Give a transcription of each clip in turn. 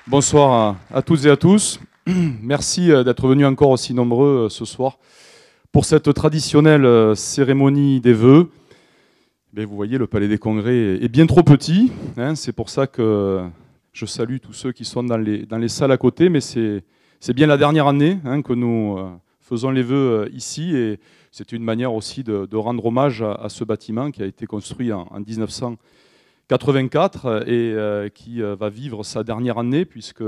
Bonsoir à toutes et à tous. Merci d'être venus encore aussi nombreux ce soir pour cette traditionnelle cérémonie des vœux. Mais vous voyez, le Palais des Congrès est bien trop petit. C'est pour ça que je salue tous ceux qui sont dans les salles à côté. Mais c'est bien la dernière année que nous faisons les vœux ici. Et c'est une manière aussi de rendre hommage à ce bâtiment qui a été construit en 1984 et qui va vivre sa dernière année, puisque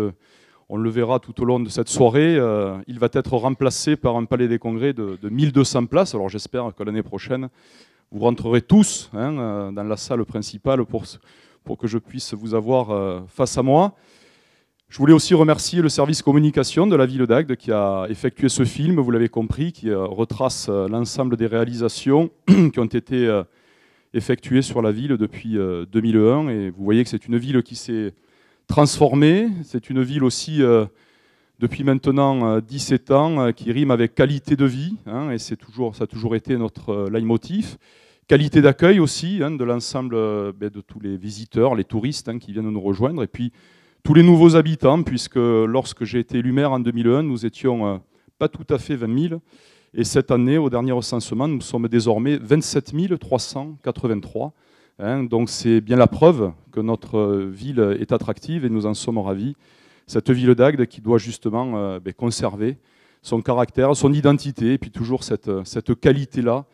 on le verra tout au long de cette soirée, il va être remplacé par un palais des congrès de 1200 places. Alors j'espère que l'année prochaine, vous rentrerez tous dans la salle principale pour que je puisse vous avoir face à moi. Je voulais aussi remercier le service communication de la ville d'Agde qui a effectué ce film, vous l'avez compris, qui retrace l'ensemble des réalisations qui ont été effectuées sur la ville depuis 2001. Et vous voyez que c'est une ville qui s'est transformée. C'est une ville aussi, depuis maintenant 17 ans, qui rime avec qualité de vie. Et ça a toujours été notre leitmotiv. Qualité d'accueil aussi, de l'ensemble de tous les visiteurs, les touristes qui viennent nous rejoindre. Et puis tous les nouveaux habitants, puisque lorsque j'ai été élu maire en 2001, nous étions pas tout à fait 20 000. Et cette année, au dernier recensement, nous sommes désormais 27 383. Donc c'est bien la preuve que notre ville est attractive et nous en sommes ravis. Cette ville d'Agde qui doit justement conserver son caractère, son identité, et puis toujours cette qualité-là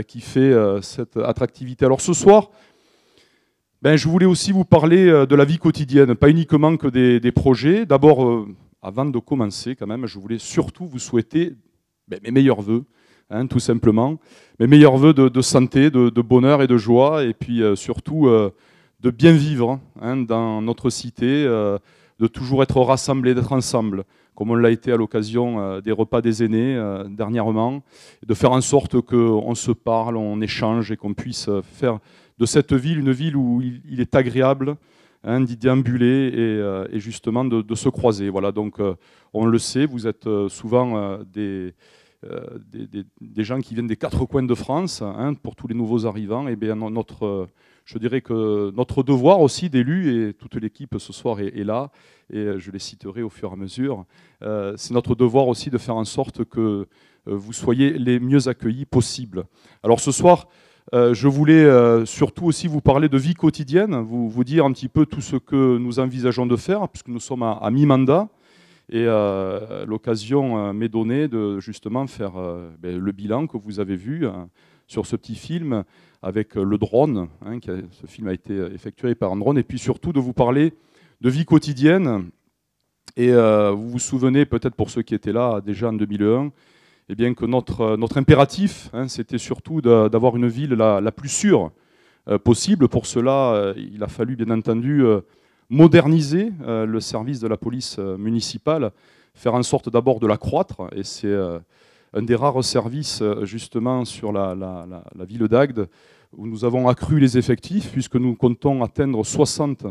qui fait cette attractivité. Alors ce soir, je voulais aussi vous parler de la vie quotidienne, pas uniquement que des projets. D'abord, avant de commencer quand même, je voulais surtout vous souhaiter mes meilleurs vœux, tout simplement. Mes meilleurs vœux de santé, de bonheur et de joie, et puis surtout de bien vivre dans notre cité, de toujours être rassemblés, d'être ensemble, comme on l'a été à l'occasion des repas des aînés dernièrement, de faire en sorte qu'on se parle, on échange et qu'on puisse faire de cette ville une ville où il est agréable d'y déambuler et justement de se croiser. Voilà, donc on le sait, vous êtes souvent des gens qui viennent des quatre coins de France. Pour tous les nouveaux arrivants, et bien je dirais que notre devoir aussi d'élus, et toute l'équipe ce soir est là, et je les citerai au fur et à mesure, c'est notre devoir aussi de faire en sorte que vous soyez les mieux accueillis possible. Alors ce soir, je voulais surtout aussi vous parler de vie quotidienne, vous dire un petit peu tout ce que nous envisageons de faire, puisque nous sommes à mi-mandat. Et l'occasion m'est donnée de justement faire le bilan que vous avez vu sur ce petit film avec le drone. Ce film a été effectué par un drone. Et puis surtout de vous parler de vie quotidienne. Et vous vous souvenez peut-être, pour ceux qui étaient là déjà en 2001, bien que notre impératif, c'était surtout d'avoir une ville la plus sûre possible. Pour cela, il a fallu bien entendu moderniser le service de la police municipale, faire en sorte d'abord de l'accroître, et c'est un des rares services justement sur la ville d'Agde où nous avons accru les effectifs, puisque nous comptons atteindre 60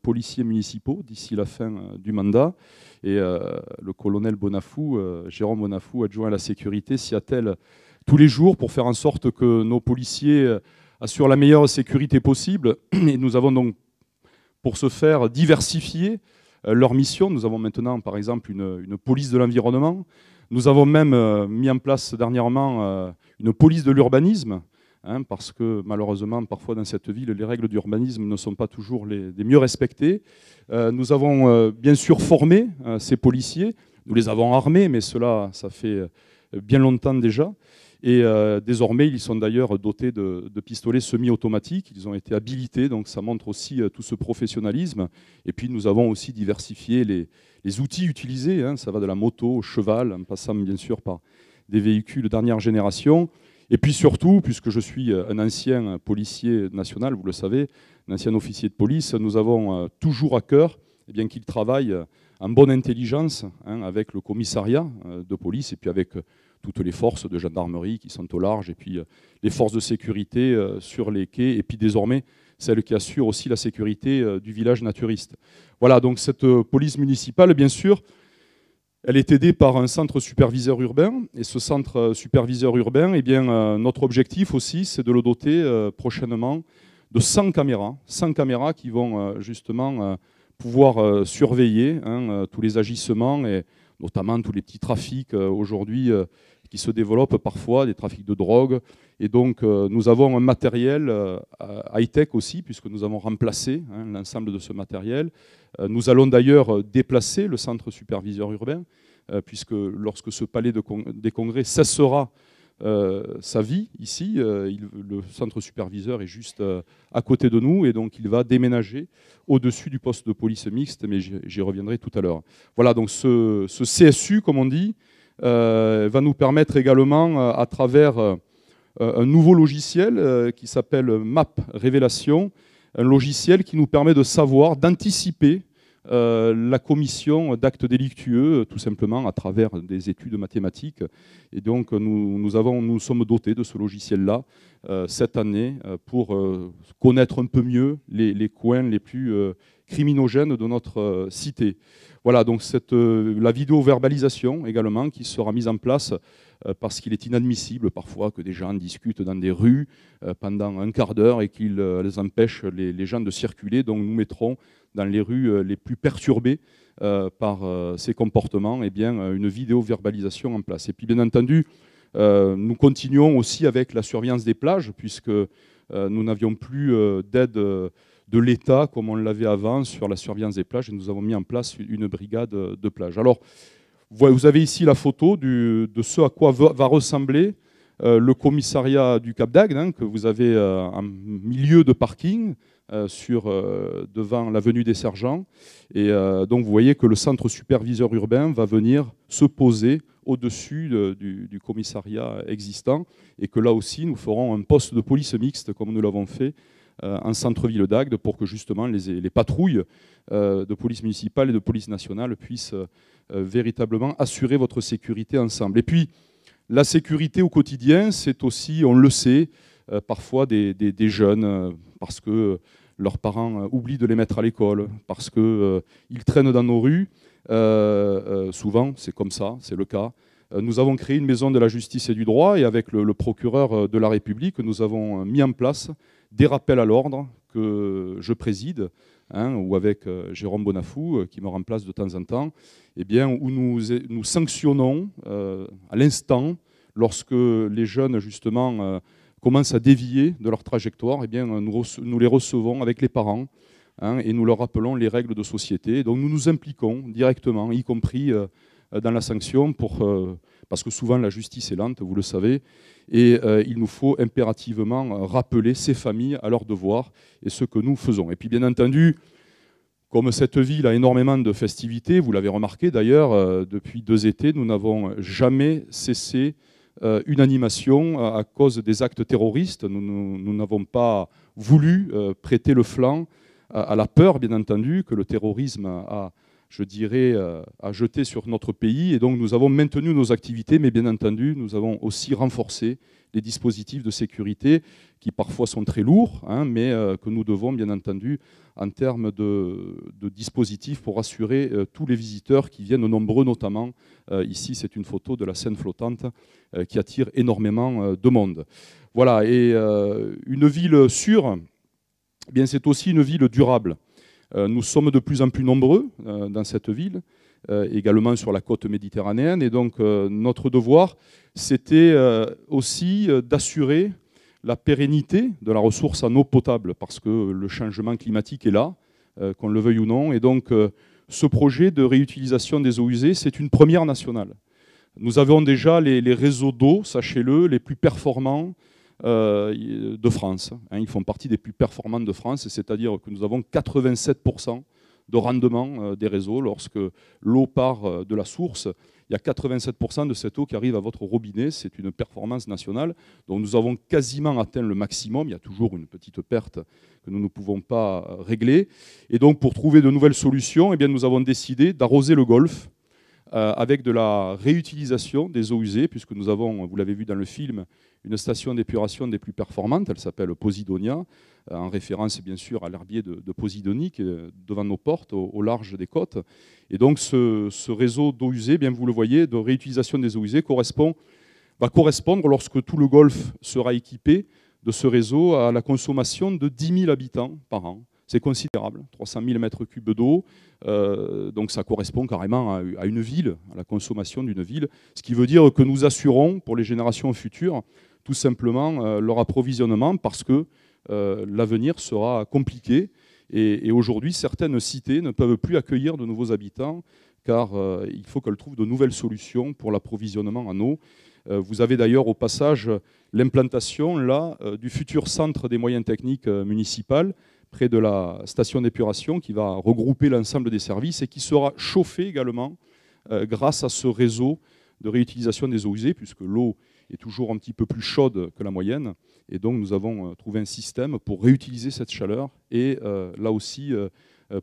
policiers municipaux d'ici la fin du mandat, et le colonel Bonafou, Jérôme Bonafou, adjoint à la sécurité, s'y attelle tous les jours pour faire en sorte que nos policiers assurent la meilleure sécurité possible. Et nous avons donc, pour ce faire, diversifier leur mission. Nous avons maintenant, par exemple, une police de l'environnement. Nous avons même mis en place dernièrement une police de l'urbanisme, parce que malheureusement, parfois dans cette ville, les règles d'urbanisme ne sont pas toujours les mieux respectées. Nous avons bien sûr formé ces policiers. Nous les avons armés, mais cela, ça fait bien longtemps déjà. Et désormais, ils sont d'ailleurs dotés de pistolets semi-automatiques. Ils ont été habilités, donc ça montre aussi tout ce professionnalisme. Et puis nous avons aussi diversifié les outils utilisés. Ça va de la moto au cheval, en passant bien sûr par des véhicules de dernière génération. Et puis surtout, puisque je suis un ancien policier national, vous le savez, un ancien officier de police, nous avons toujours à cœur qu'ils travaillent en bonne intelligence avec le commissariat de police et puis avec toutes les forces de gendarmerie qui sont au large, et puis les forces de sécurité sur les quais, et puis désormais celles qui assurent aussi la sécurité du village naturiste. Voilà, donc cette police municipale, bien sûr, elle est aidée par un centre superviseur urbain, et ce centre superviseur urbain, notre objectif aussi, c'est de le doter prochainement de 100 caméras qui vont justement pouvoir surveiller tous les agissements, et notamment tous les petits trafics aujourd'hui qui se développent parfois, des trafics de drogue. Et donc, nous avons un matériel high-tech aussi, puisque nous avons remplacé l'ensemble de ce matériel. Nous allons d'ailleurs déplacer le centre superviseur urbain, puisque lorsque ce palais des congrès cessera sa vie ici, le centre superviseur est juste à côté de nous, et donc il va déménager au-dessus du poste de police mixte, mais j'y reviendrai tout à l'heure. Voilà, donc ce CSU, comme on dit, va nous permettre également, à travers un nouveau logiciel qui s'appelle Map Révélation, un logiciel qui nous permet de savoir, d'anticiper la commission d'actes délictueux, tout simplement à travers des études mathématiques. Et donc nous sommes dotés de ce logiciel-là cette année pour connaître un peu mieux les coins les plus criminogènes de notre cité. Voilà, donc la vidéo-verbalisation également qui sera mise en place parce qu'il est inadmissible parfois que des gens discutent dans des rues pendant un quart d'heure et qu'ils les empêchent les gens de circuler. Donc nous mettrons dans les rues les plus perturbées par ces comportements, eh bien, une vidéo-verbalisation en place. Et puis bien entendu, nous continuons aussi avec la surveillance des plages, puisque nous n'avions plus d'aide de l'État comme on l'avait avant sur la surveillance des plages, et nous avons mis en place une brigade de plage. Alors, vous avez ici la photo de ce à quoi va ressembler le commissariat du Cap d'Agde, que vous avez en milieu de parking, devant l'avenue des Sergents. Et donc vous voyez que le centre superviseur urbain va venir se poser au-dessus du commissariat existant, et que là aussi nous ferons un poste de police mixte comme nous l'avons fait en centre-ville d'Agde, pour que justement les patrouilles de police municipale et de police nationale puissent véritablement assurer votre sécurité ensemble. Et puis la sécurité au quotidien, c'est aussi, on le sait, parfois des jeunes, parce que leurs parents oublient de les mettre à l'école, parce qu'ils traînent dans nos rues. Souvent, c'est comme ça, c'est le cas. Nous avons créé une maison de la justice et du droit, et avec le procureur de la République, nous avons mis en place des rappels à l'ordre que je préside, ou avec Jérôme Bonafou, qui me remplace de temps en temps, eh bien, où nous sanctionnons à l'instant, lorsque les jeunes, justement, commencent à dévier de leur trajectoire, eh bien, nous les recevons avec les parents, et nous leur rappelons les règles de société. Donc nous nous impliquons directement, y compris dans la sanction, parce que souvent la justice est lente, vous le savez, et il nous faut impérativement rappeler ces familles à leurs devoirs et ce que nous faisons. Et puis bien entendu, comme cette ville a énormément de festivités, vous l'avez remarqué d'ailleurs, depuis 2 étés, nous n'avons jamais cessé une animation à cause des actes terroristes. Nous n'avons pas voulu prêter le flanc à la peur, bien entendu, que le terrorisme a jeté sur notre pays. Et donc nous avons maintenu nos activités, mais bien entendu, nous avons aussi renforcé les dispositifs de sécurité qui parfois sont très lourds, mais que nous devons, bien entendu, en termes de dispositifs pour assurer tous les visiteurs qui viennent nombreux, notamment. Ici, c'est une photo de la Seine flottante qui attire énormément de monde. Voilà, et une ville sûre, eh bien, c'est aussi une ville durable. Nous sommes de plus en plus nombreux dans cette ville, également sur la côte méditerranéenne. Et donc, notre devoir, c'était aussi d'assurer la pérennité de la ressource en eau potable, parce que le changement climatique est là, qu'on le veuille ou non. Et donc, ce projet de réutilisation des eaux usées, c'est une première nationale. Nous avons déjà les réseaux d'eau, sachez-le, les plus performants de France. Ils font partie des plus performants de France, c'est-à-dire que nous avons 87% de rendement des réseaux. Lorsque l'eau part de la source, il y a 87% de cette eau qui arrive à votre robinet. C'est une performance nationale. Donc nous avons quasiment atteint le maximum. Il y a toujours une petite perte que nous ne pouvons pas régler. Et donc pour trouver de nouvelles solutions, eh bien, nous avons décidé d'arroser le Golfe avec de la réutilisation des eaux usées, puisque nous avons, vous l'avez vu dans le film, une station d'épuration des plus performantes. Elle s'appelle Posidonia, en référence bien sûr à l'herbier de Posidonie qui est devant nos portes, au large des côtes. Et donc ce réseau d'eau usée, bien vous le voyez, de réutilisation des eaux usées va correspondre, lorsque tout le Golfe sera équipé de ce réseau, à la consommation de 10 000 habitants par an. C'est considérable, 300 000 m3 d'eau, donc ça correspond carrément à une ville, à la consommation d'une ville, ce qui veut dire que nous assurons pour les générations futures tout simplement leur approvisionnement parce que l'avenir sera compliqué et aujourd'hui certaines cités ne peuvent plus accueillir de nouveaux habitants car il faut qu'elles trouvent de nouvelles solutions pour l'approvisionnement en eau. Vous avez d'ailleurs au passage l'implantation là du futur centre des moyens techniques municipal près de la station d'épuration qui va regrouper l'ensemble des services et qui sera chauffé également grâce à ce réseau de réutilisation des eaux usées puisque l'eau est toujours un petit peu plus chaude que la moyenne et donc nous avons trouvé un système pour réutiliser cette chaleur et là aussi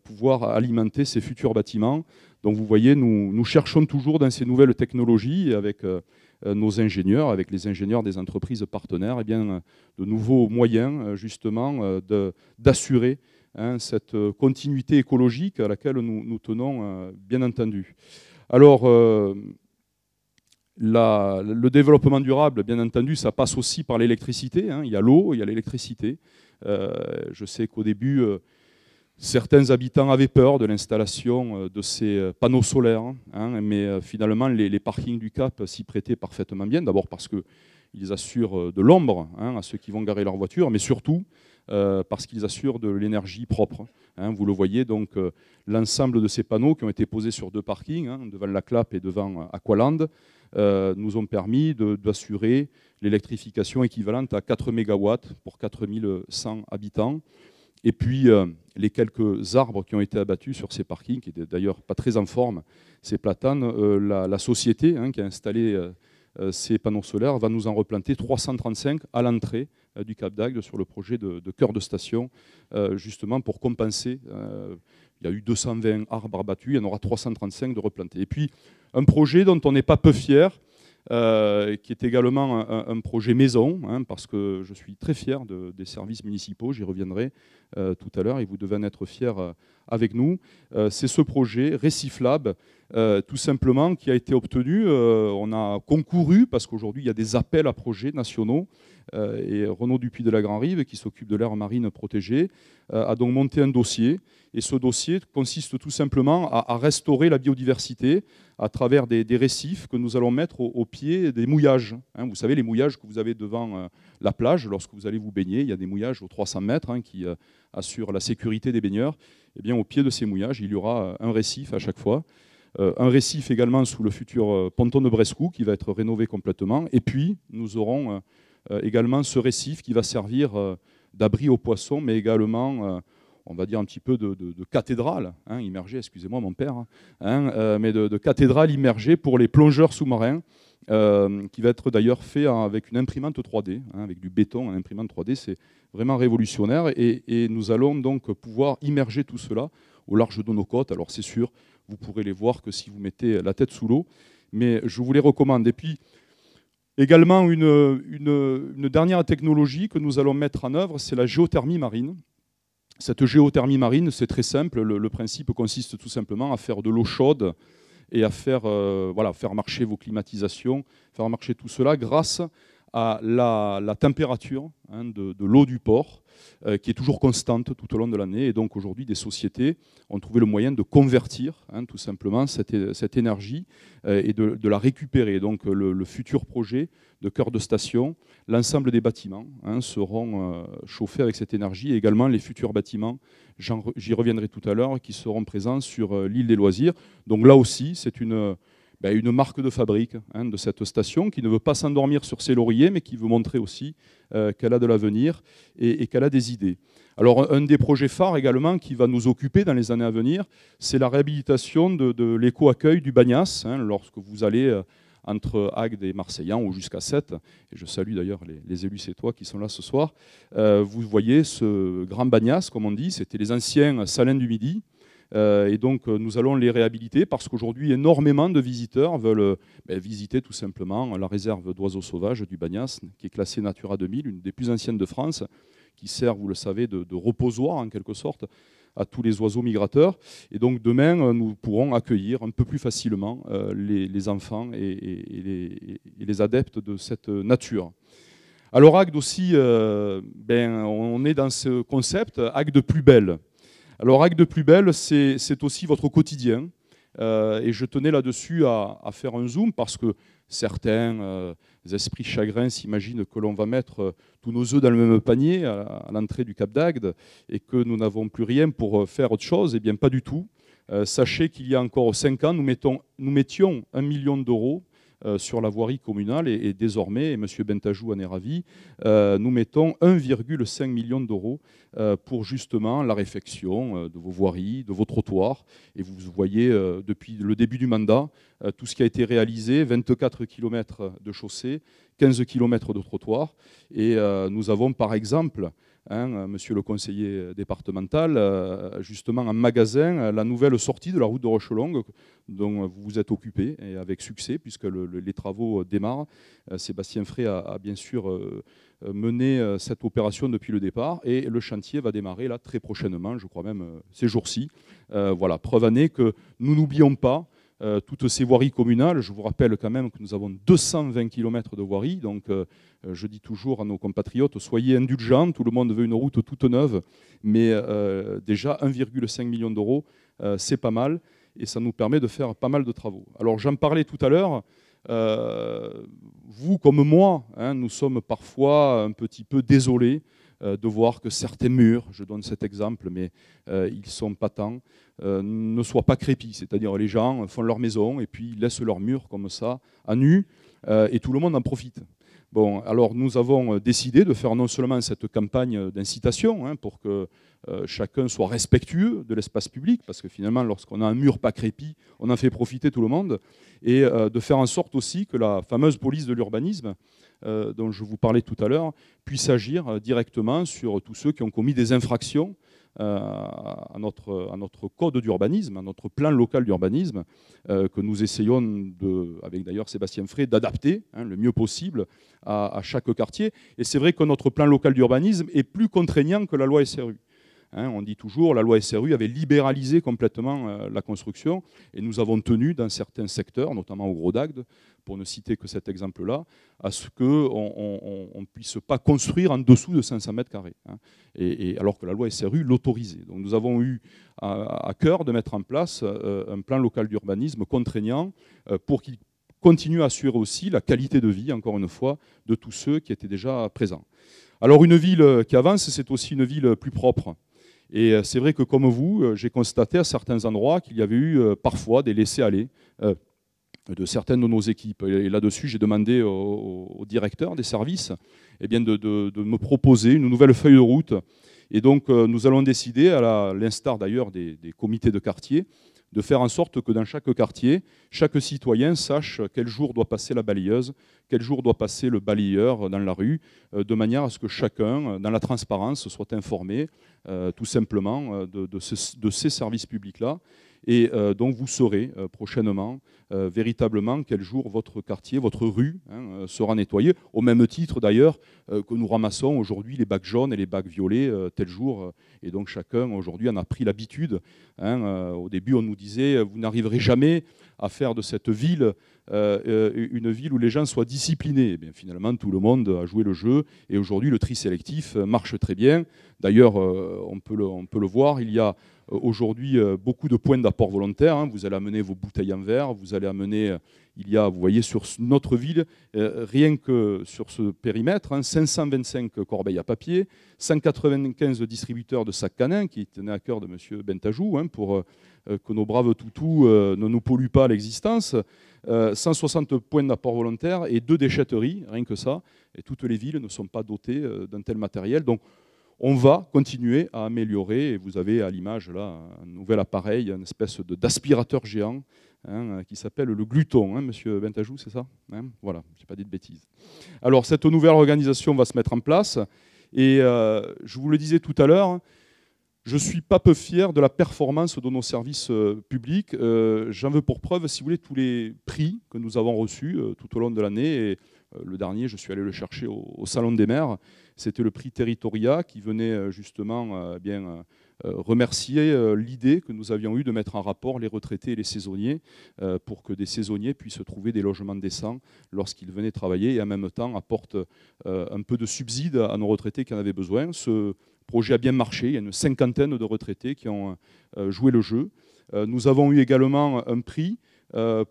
pouvoir alimenter ces futurs bâtiments. Donc vous voyez, nous cherchons toujours dans ces nouvelles technologies avec nos ingénieurs, avec les ingénieurs des entreprises partenaires, eh bien, de nouveaux moyens justement d'assurer cette continuité écologique à laquelle nous tenons bien entendu. Alors, le développement durable, bien entendu, ça passe aussi par l'électricité. Il y a l'eau, il y a l'électricité. Je sais qu'au début, certains habitants avaient peur de l'installation de ces panneaux solaires, mais finalement, les parkings du Cap s'y prêtaient parfaitement bien. D'abord parce qu'ils assurent de l'ombre à ceux qui vont garer leur voiture, mais surtout parce qu'ils assurent de l'énergie propre. Vous le voyez, donc l'ensemble de ces panneaux qui ont été posés sur 2 parkings, devant la Clap et devant Aqualand, nous ont permis d'assurer l'électrification équivalente à 4 MW pour 4100 habitants. Et puis, les quelques arbres qui ont été abattus sur ces parkings, qui n'étaient d'ailleurs pas très en forme, ces platanes, la société qui a installé ces panneaux solaires va nous en replanter 335 à l'entrée du Cap d'Agde sur le projet de cœur de station, justement pour compenser. Il y a eu 220 arbres abattus, il y en aura 335 de replantés. Et puis, un projet dont on n'est pas peu fier, qui est également un projet maison, parce que je suis très fier des services municipaux, j'y reviendrai tout à l'heure, et vous devez en être fiers avec nous. C'est ce projet Réciflab, tout simplement, qui a été obtenu. On a concouru, parce qu'aujourd'hui, il y a des appels à projets nationaux, et Renaud Dupuis de la Grand-Rive, qui s'occupe de l'aire marine protégée, a donc monté un dossier. Et ce dossier consiste tout simplement à restaurer la biodiversité à travers des récifs que nous allons mettre au pied des mouillages. Vous savez, les mouillages que vous avez devant la plage, lorsque vous allez vous baigner, il y a des mouillages aux 300 mètres qui assurent la sécurité des baigneurs. Eh bien, au pied de ces mouillages, il y aura un récif à chaque fois. Un récif également sous le futur ponton de Brescou qui va être rénové complètement. Et puis, nous aurons également ce récif qui va servir d'abri aux poissons, mais également, on va dire un petit peu de cathédrale immergée, excusez-moi mon père, mais de cathédrale immergée pour les plongeurs sous-marins, qui va être d'ailleurs fait avec une imprimante 3D, avec du béton en imprimante 3D. C'est vraiment révolutionnaire et nous allons donc pouvoir immerger tout cela au large de nos côtes. Alors c'est sûr, vous pourrez les voir que si vous mettez la tête sous l'eau, mais je vous les recommande. Et puis, également, une dernière technologie que nous allons mettre en œuvre, c'est la géothermie marine. Cette géothermie marine, c'est très simple. Le principe consiste tout simplement à faire de l'eau chaude et à faire marcher vos climatisations, faire marcher tout cela grâce à la température de l'eau du port, qui est toujours constante tout au long de l'année. Et donc aujourd'hui, des sociétés ont trouvé le moyen de convertir tout simplement cette énergie et de la récupérer. Donc le futur projet de cœur de station, l'ensemble des bâtiments seront chauffés avec cette énergie, et également les futurs bâtiments, j'y reviendrai tout à l'heure, qui seront présents sur l'île des Loisirs. Donc là aussi, c'est une marque de fabrique de cette station qui ne veut pas s'endormir sur ses lauriers, mais qui veut montrer aussi qu'elle a de l'avenir et qu'elle a des idées. Alors un des projets phares également qui va nous occuper dans les années à venir, c'est la réhabilitation de l'éco-accueil du Bagnas, lorsque vous allez entre Agde et Marseillan, ou jusqu'à Sète, et je salue d'ailleurs les élus sétois qui sont là ce soir. Vous voyez ce grand Bagnas, comme on dit, c'était les anciens salins du Midi. Et donc nous allons les réhabiliter parce qu'aujourd'hui énormément de visiteurs veulent visiter tout simplement la réserve d'oiseaux sauvages du Bagnas, qui est classée Natura 2000, une des plus anciennes de France, qui sert, vous le savez, de reposoir en quelque sorte à tous les oiseaux migrateurs. Et donc demain, nous pourrons accueillir un peu plus facilement les enfants et les adeptes de cette nature. Alors Agde aussi, on est dans ce concept, Agde plus belle. Alors, Acte de plus belle, c'est aussi votre quotidien. Et je tenais là-dessus à faire un zoom parce que certains esprits chagrins s'imaginent que l'on va mettre tous nos œufs dans le même panier à l'entrée du Cap d'Agde et que nous n'avons plus rien pour faire autre chose. Eh bien, pas du tout. Sachez qu'il y a encore 5 ans, nous mettions 1 million d'euros sur la voirie communale et désormais, et M. Bentajou en est ravi, nous mettons 1,5 million d'euros pour justement la réfection de vos voiries, de vos trottoirs. Et vous voyez depuis le début du mandat tout ce qui a été réalisé, 24 km de chaussées, 15 km de trottoirs. Et nous avons par exemple, monsieur le conseiller départemental, justement en magasin, la nouvelle sortie de la route de Rochelongue dont vous vous êtes occupé, et avec succès, puisque les travaux démarrent. Sébastien Frey a bien sûr mené cette opération depuis le départ, et le chantier va démarrer là très prochainement, je crois même ces jours-ci. Voilà, preuve année que nous n'oublions pas toutes ces voiries communales. Je vous rappelle quand même que nous avons 220 km de voiries, donc je dis toujours à nos compatriotes, soyez indulgents, tout le monde veut une route toute neuve, mais déjà 1,5 million d'euros, c'est pas mal, et ça nous permet de faire pas mal de travaux. Alors j'en parlais tout à l'heure, vous comme moi, nous sommes parfois un petit peu désolés de voir que certains murs, je donne cet exemple, mais ils sont patents, ne soient pas crépis. C'est-à-dire les gens font leur maison et puis ils laissent leurs murs comme ça, à nu, et tout le monde en profite. Bon, alors nous avons décidé de faire non seulement cette campagne d'incitation pour que chacun soit respectueux de l'espace public, parce que finalement, lorsqu'on a un mur pas crépi, on en fait profiter tout le monde, et de faire en sorte aussi que la fameuse police de l'urbanisme, dont je vous parlais tout à l'heure, puisse agir directement sur tous ceux qui ont commis des infractions à notre code d'urbanisme, à notre plan local d'urbanisme, que nous essayons, avec d'ailleurs Sébastien Frey, d'adapter le mieux possible à chaque quartier. Et c'est vrai que notre plan local d'urbanisme est plus contraignant que la loi SRU. On dit toujours la loi SRU avait libéralisé complètement la construction, et nous avons tenu dans certains secteurs, notamment au Gros d'Agde, pour ne citer que cet exemple-là, à ce qu'on ne puisse pas construire en dessous de 500 mètres carrés, alors que la loi SRU l'autorisait. Donc nous avons eu à cœur de mettre en place un plan local d'urbanisme contraignant pour qu'il continue à assurer aussi la qualité de vie, encore une fois, de tous ceux qui étaient déjà présents. Alors une ville qui avance, c'est aussi une ville plus propre. Et c'est vrai que comme vous, j'ai constaté à certains endroits qu'il y avait eu parfois des laissés-aller de certaines de nos équipes. Et là-dessus, j'ai demandé au directeur des services de me proposer une nouvelle feuille de route. Et donc nous allons décider, à l'instar d'ailleurs des comités de quartier, de faire en sorte que dans chaque quartier, chaque citoyen sache quel jour doit passer la balayeuse, quel jour doit passer le balayeur dans la rue, de manière à ce que chacun, dans la transparence, soit informé tout simplement de ces services publics-là. Et donc vous saurez prochainement véritablement quel jour votre quartier, votre rue sera nettoyée, au même titre d'ailleurs que nous ramassons aujourd'hui les bacs jaunes et les bacs violets tel jour. Et donc chacun aujourd'hui en a pris l'habitude. Au début on nous disait vous n'arriverez jamais à faire de cette ville une ville où les gens soient disciplinés. Et bien, finalement, tout le monde a joué le jeu, et aujourd'hui, le tri sélectif marche très bien. D'ailleurs, on peut le voir, il y a aujourd'hui beaucoup de points d'apport volontaire. Vous allez amener vos bouteilles en verre, vous allez amener, vous voyez, sur notre ville, rien que sur ce périmètre, 525 corbeilles à papier, 195 distributeurs de sacs canins, qui tenaient à cœur de M. Bentajou, pour que nos braves toutous ne nous polluent pas l'existence, 160 points d'apport volontaire et 2 déchetteries, rien que ça. Et toutes les villes ne sont pas dotées d'un tel matériel. Donc, on va continuer à améliorer. Et vous avez à l'image là un nouvel appareil, une espèce d'aspirateur géant qui s'appelle le Gluton. Monsieur Bentajou, c'est ça Voilà, je n'ai pas dit de bêtises. Alors, cette nouvelle organisation va se mettre en place. Et je vous le disais tout à l'heure, je ne suis pas peu fier de la performance de nos services publics. J'en veux pour preuve, si vous voulez, tous les prix que nous avons reçus tout au long de l'année. Et le dernier, je suis allé le chercher au Salon des maires. C'était le prix Territoria qui venait justement remercier l'idée que nous avions eue de mettre en rapport les retraités et les saisonniers pour que des saisonniers puissent trouver des logements décents lorsqu'ils venaient travailler et en même temps apportent un peu de subside à nos retraités qui en avaient besoin. Ce projet a bien marché. Il y a une cinquantaine de retraités qui ont joué le jeu. Nous avons eu également un prix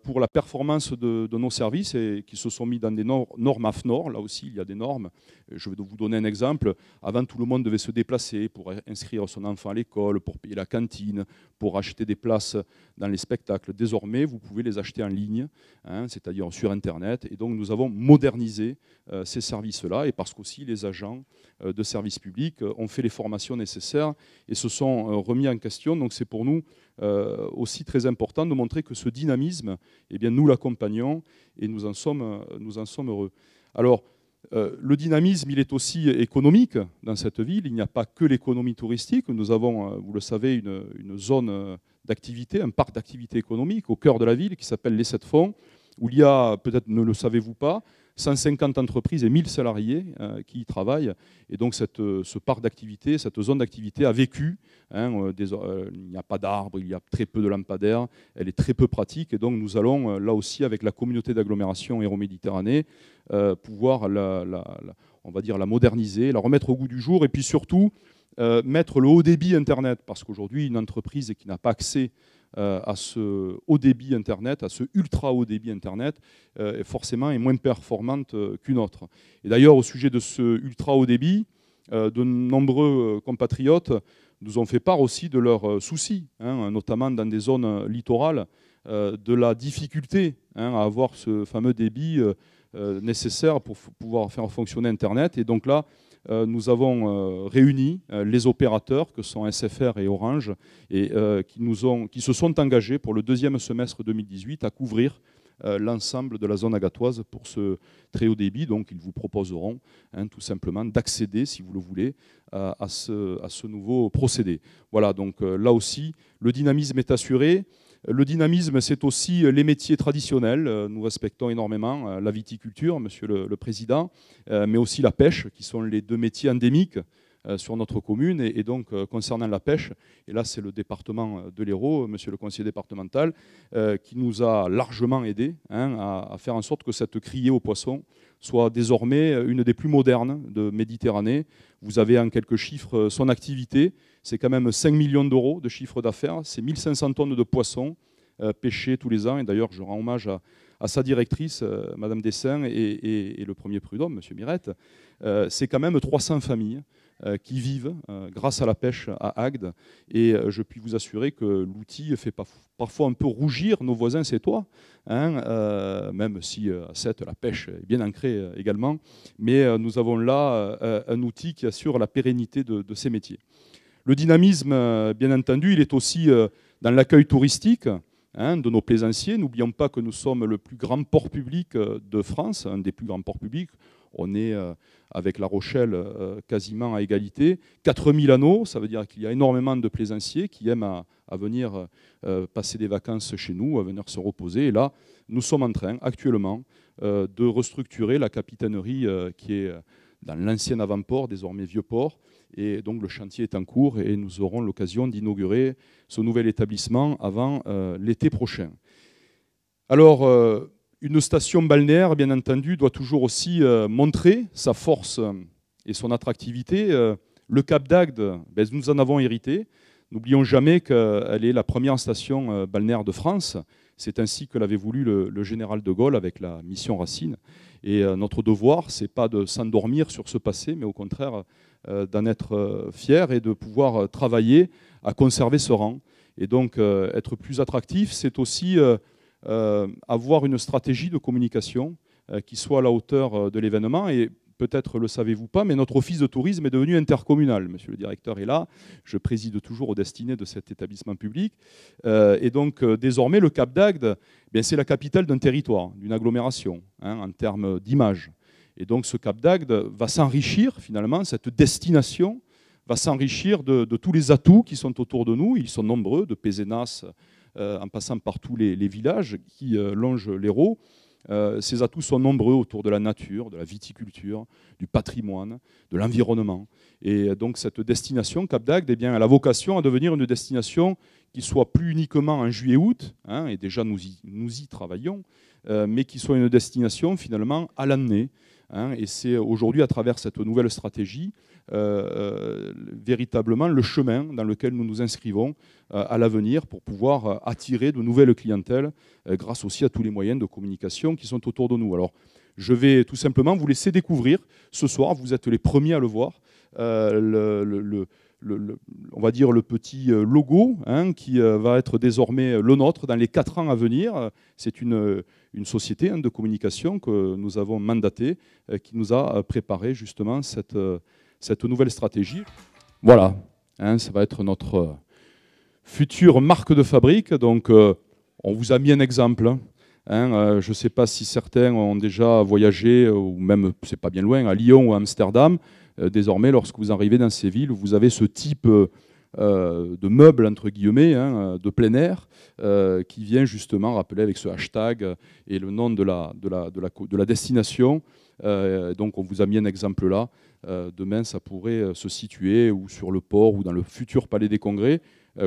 pour la performance de nos services et qui se sont mis dans des normes AFNOR. Là aussi, il y a des normes. Je vais vous donner un exemple. Avant, tout le monde devait se déplacer pour inscrire son enfant à l'école, pour payer la cantine, pour acheter des places dans les spectacles. Désormais, vous pouvez les acheter en ligne, hein, c'est-à-dire sur Internet. Et donc, nous avons modernisé ces services-là et parce qu'aussi les agents de services publics ont fait les formations nécessaires et se sont remis en question. Donc, c'est pour nous aussi très important de montrer que ce dynamisme, eh bien, nous l'accompagnons et nous en sommes heureux. Alors, le dynamisme, il est aussi économique dans cette ville. Il n'y a pas que l'économie touristique. Nous avons, vous le savez, une zone d'activité, un parc d'activité économique au cœur de la ville qui s'appelle les 7 Fonds, où il y a, peut-être ne le savez-vous pas, 150 entreprises et 1000 salariés qui y travaillent. Et donc ce parc d'activité, cette zone d'activité a vécu. Hein, il n'y a pas d'arbres, il y a très peu de lampadaires, elle est très peu pratique. Et donc nous allons, là aussi, avec la communauté d'agglomération Hérault-Méditerranée, pouvoir on va dire, la moderniser, la remettre au goût du jour. Et puis surtout, mettre le haut débit Internet. Parce qu'aujourd'hui, une entreprise qui n'a pas accès à ce haut débit Internet, à ce ultra haut débit Internet, forcément est moins performante qu'une autre. Et d'ailleurs, au sujet de ce ultra haut débit, de nombreux compatriotes nous ont fait part aussi de leurs soucis, hein, notamment dans des zones littorales, de la difficulté à avoir ce fameux débit nécessaire pour pouvoir faire fonctionner Internet. Et donc là, nous avons réuni les opérateurs que sont SFR et Orange et qui se sont engagés pour le deuxième semestre 2018 à couvrir l'ensemble de la zone agatoise pour ce très haut débit. Donc ils vous proposeront tout simplement d'accéder, si vous le voulez, à ce nouveau procédé. Voilà, donc là aussi, le dynamisme est assuré. Le dynamisme, c'est aussi les métiers traditionnels. Nous respectons énormément la viticulture, Monsieur le Président, mais aussi la pêche, qui sont les deux métiers endémiques sur notre commune. Et donc, concernant la pêche, et là, c'est le département de l'Hérault, Monsieur le conseiller départemental, qui nous a largement aidés à faire en sorte que cette criée aux poissons soit désormais une des plus modernes de Méditerranée. Vous avez en quelques chiffres son activité. C'est quand même 5 millions d'euros de chiffre d'affaires. C'est 1500 tonnes de poissons pêchés tous les ans. Et d'ailleurs, je rends hommage à sa directrice, Madame Dessein, et le premier prud'homme, Monsieur Mirette. C'est quand même 300 familles qui vivent grâce à la pêche à Agde. Et je puis vous assurer que l'outil fait parfois un peu rougir nos voisins sétois, même si à Sète, la pêche est bien ancrée également. Mais nous avons là un outil qui assure la pérennité de ces métiers. Le dynamisme, bien entendu, il est aussi dans l'accueil touristique de nos plaisanciers. N'oublions pas que nous sommes le plus grand port public de France, un des plus grands ports publics. On est, avec La Rochelle, quasiment à égalité. 4000 anneaux, ça veut dire qu'il y a énormément de plaisanciers qui aiment à venir passer des vacances chez nous, à venir se reposer. Et là, nous sommes en train, actuellement, de restructurer la capitainerie qui est dans l'ancien avant-port, désormais Vieux-Port. Et donc le chantier est en cours et nous aurons l'occasion d'inaugurer ce nouvel établissement avant l'été prochain. Alors, une station balnéaire, bien entendu, doit toujours aussi montrer sa force et son attractivité. Le Cap d'Agde, nous en avons hérité. N'oublions jamais qu'elle est la première station balnéaire de France. C'est ainsi que l'avait voulu le général de Gaulle avec la mission Racine. Et notre devoir, ce n'est pas de s'endormir sur ce passé, mais au contraire d'en être fier et de pouvoir travailler à conserver ce rang. Et donc être plus attractif, c'est aussi avoir une stratégie de communication qui soit à la hauteur de l'événement. Et peut-être le savez-vous pas, mais notre office de tourisme est devenu intercommunal. Monsieur le directeur est là, je préside toujours aux destinées de cet établissement public. Et donc désormais, le Cap d'Agde, c'est la capitale d'un territoire, d'une agglomération, en termes d'image. Et donc ce Cap d'Agde va s'enrichir finalement, cette destination va s'enrichir de tous les atouts qui sont autour de nous. Ils sont nombreux, de Pézenas en passant par tous les villages qui longent l'Hérault. Ces atouts sont nombreux autour de la nature, de la viticulture, du patrimoine, de l'environnement. Et donc cette destination, Cap d'Agde, elle a vocation à devenir une destination qui soit plus uniquement en juillet-août, et déjà nous y travaillons, mais qui soit une destination finalement à l'année, hein, et c'est aujourd'hui, à travers cette nouvelle stratégie, véritablement le chemin dans lequel nous nous inscrivons à l'avenir pour pouvoir attirer de nouvelles clientèles grâce aussi à tous les moyens de communication qui sont autour de nous. Alors, je vais tout simplement vous laisser découvrir ce soir, vous êtes les premiers à le voir, on va dire le petit logo, hein, qui va être désormais le nôtre dans les 4 ans à venir. C'est une société, hein, de communication que nous avons mandatée, qui nous a préparé justement cette nouvelle stratégie. Voilà, hein, ça va être notre future marque de fabrique. Donc, on vous a mis un exemple. Hein, je ne sais pas si certains ont déjà voyagé, ou même, c'est pas bien loin, à Lyon ou à Amsterdam. Désormais, lorsque vous arrivez dans ces villes, vous avez ce type de meubles, entre guillemets, hein, de plein air, qui vient justement rappeler avec ce hashtag et le nom de la destination. Donc on vous a mis un exemple là. Demain, ça pourrait se situer ou sur le port ou dans le futur Palais des Congrès.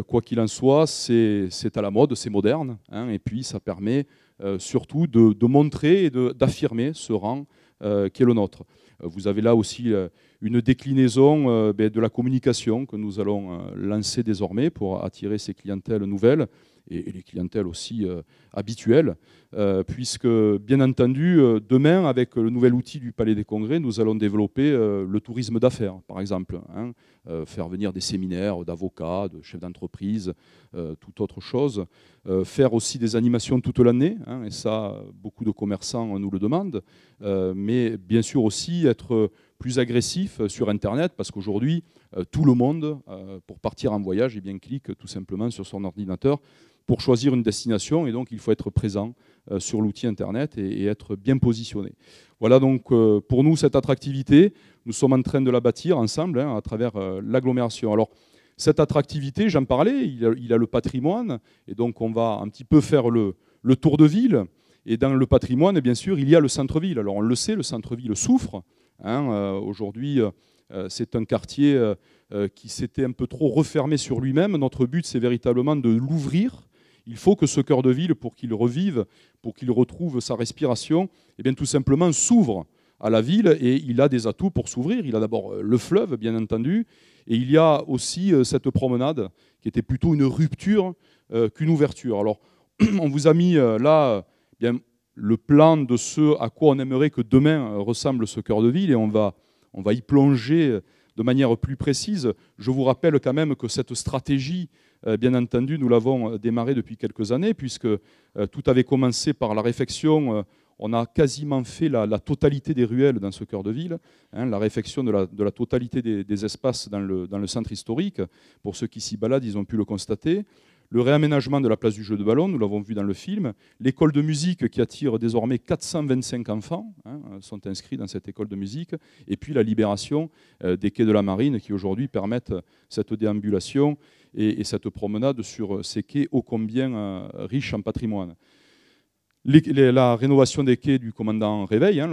Quoi qu'il en soit, c'est à la mode, c'est moderne, hein, et puis ça permet surtout de montrer et d'affirmer ce rang qui est le nôtre. Vous avez là aussi une déclinaison de la communication que nous allons lancer désormais pour attirer ces clientèles nouvelles et les clientèles aussi habituelles, puisque, bien entendu, demain, avec le nouvel outil du Palais des Congrès, nous allons développer le tourisme d'affaires, par exemple, hein, faire venir des séminaires d'avocats, de chefs d'entreprise, toute autre chose, faire aussi des animations toute l'année, hein, et ça, beaucoup de commerçants nous le demandent, mais bien sûr aussi être plus agressif sur Internet, parce qu'aujourd'hui, tout le monde, pour partir en voyage, eh bien, clique tout simplement sur son ordinateur pour choisir une destination, et donc il faut être présent sur l'outil Internet et être bien positionné. Voilà donc pour nous cette attractivité, nous sommes en train de la bâtir ensemble, hein, à travers l'agglomération. Alors cette attractivité, j'en parlais, il a le patrimoine, et donc on va un petit peu faire le tour de ville, et dans le patrimoine, bien sûr, il y a le centre-ville. Alors on le sait, le centre-ville souffre, hein, aujourd'hui c'est un quartier qui s'était un peu trop refermé sur lui-même. Notre but, c'est véritablement de l'ouvrir. Il faut que ce cœur de ville, pour qu'il revive, pour qu'il retrouve sa respiration, eh bien, tout simplement s'ouvre à la ville, et il a des atouts pour s'ouvrir. Il a d'abord le fleuve, bien entendu, et il y a aussi cette promenade qui était plutôt une rupture qu'une ouverture. Alors, on vous a mis là bien, le plan de ce à quoi on aimerait que demain ressemble ce cœur de ville, et on va y plonger de manière plus précise. Je vous rappelle quand même que cette stratégie, bien entendu, nous l'avons démarrée depuis quelques années, puisque tout avait commencé par la réfection. On a quasiment fait la totalité des ruelles dans ce cœur de ville, hein, la réfection de la totalité des espaces dans le centre historique. Pour ceux qui s'y baladent, ils ont pu le constater. Le réaménagement de la place du jeu de ballon, nous l'avons vu dans le film. L'école de musique qui attire désormais 425 enfants, hein, sont inscrits dans cette école de musique. Et puis la libération des quais de la Marine qui aujourd'hui permettent cette déambulation et cette promenade sur ces quais ô combien riches en patrimoine. La rénovation des quais du commandant Réveil, hein,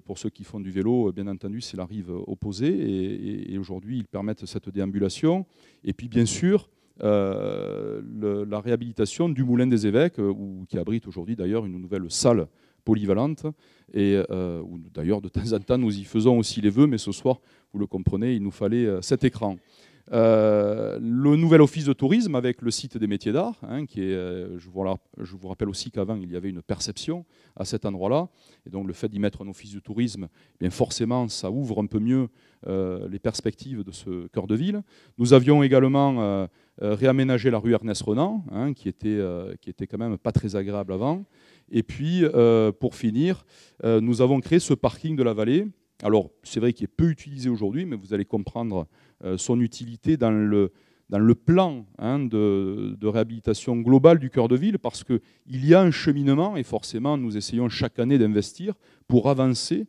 pour ceux qui font du vélo, bien entendu, c'est la rive opposée. Et aujourd'hui, ils permettent cette déambulation. Et puis, bien sûr, la réhabilitation du Moulin des Évêques, qui abrite aujourd'hui d'ailleurs une nouvelle salle polyvalente, et où d'ailleurs de temps en temps nous y faisons aussi les vœux, mais ce soir, vous le comprenez, il nous fallait cet écran. Le nouvel office de tourisme avec le site des métiers d'art, hein, qui est, je vous rappelle aussi qu'avant il y avait une perception à cet endroit-là, et donc le fait d'y mettre un office de tourisme, eh bien forcément ça ouvre un peu mieux les perspectives de ce cœur de ville. Nous avions également réaménagé la rue Ernest Renan, hein, qui était quand même pas très agréable avant. Et puis pour finir, nous avons créé ce parking de la vallée. Alors c'est vrai qu'il est peu utilisé aujourd'hui, mais vous allez comprendre son utilité dans le plan, hein, de réhabilitation globale du cœur de ville, parce qu'il y a un cheminement, et forcément nous essayons chaque année d'investir pour avancer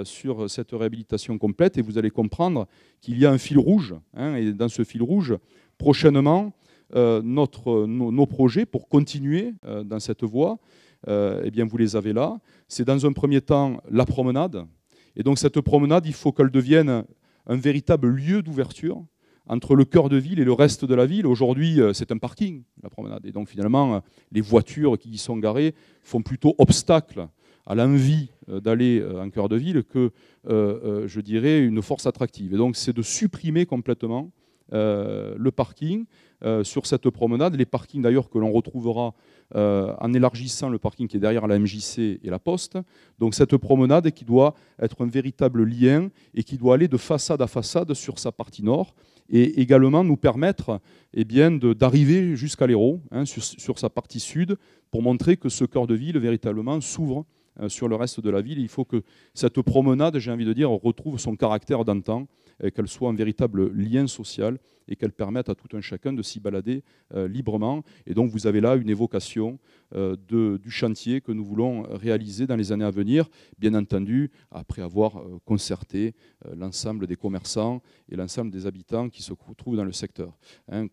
sur cette réhabilitation complète, et vous allez comprendre qu'il y a un fil rouge, hein, et dans ce fil rouge, prochainement, nos projets pour continuer dans cette voie, eh bien vous les avez là. C'est dans un premier temps la promenade, et donc cette promenade, il faut qu'elle devienne un véritable lieu d'ouverture entre le cœur de ville et le reste de la ville. Aujourd'hui, c'est un parking, la promenade. Et donc finalement, les voitures qui y sont garées font plutôt obstacle à l'envie d'aller en cœur de ville que, je dirais, une force attractive. Et donc, c'est de supprimer complètement le parking sur cette promenade. Les parkings, d'ailleurs, que l'on retrouvera en élargissant le parking qui est derrière la MJC et la Poste. Donc, cette promenade qui doit être un véritable lien et qui doit aller de façade à façade sur sa partie nord et également nous permettre d'arriver jusqu'à l'Hérault, sur sa partie sud, pour montrer que ce cœur de ville véritablement s'ouvre sur le reste de la ville. Il faut que cette promenade, j'ai envie de dire, retrouve son caractère d'antan, qu'elle soit un véritable lien social et qu'elle permette à tout un chacun de s'y balader librement. Et donc vous avez là une évocation du chantier que nous voulons réaliser dans les années à venir, bien entendu, après avoir concerté l'ensemble des commerçants et l'ensemble des habitants qui se trouvent dans le secteur,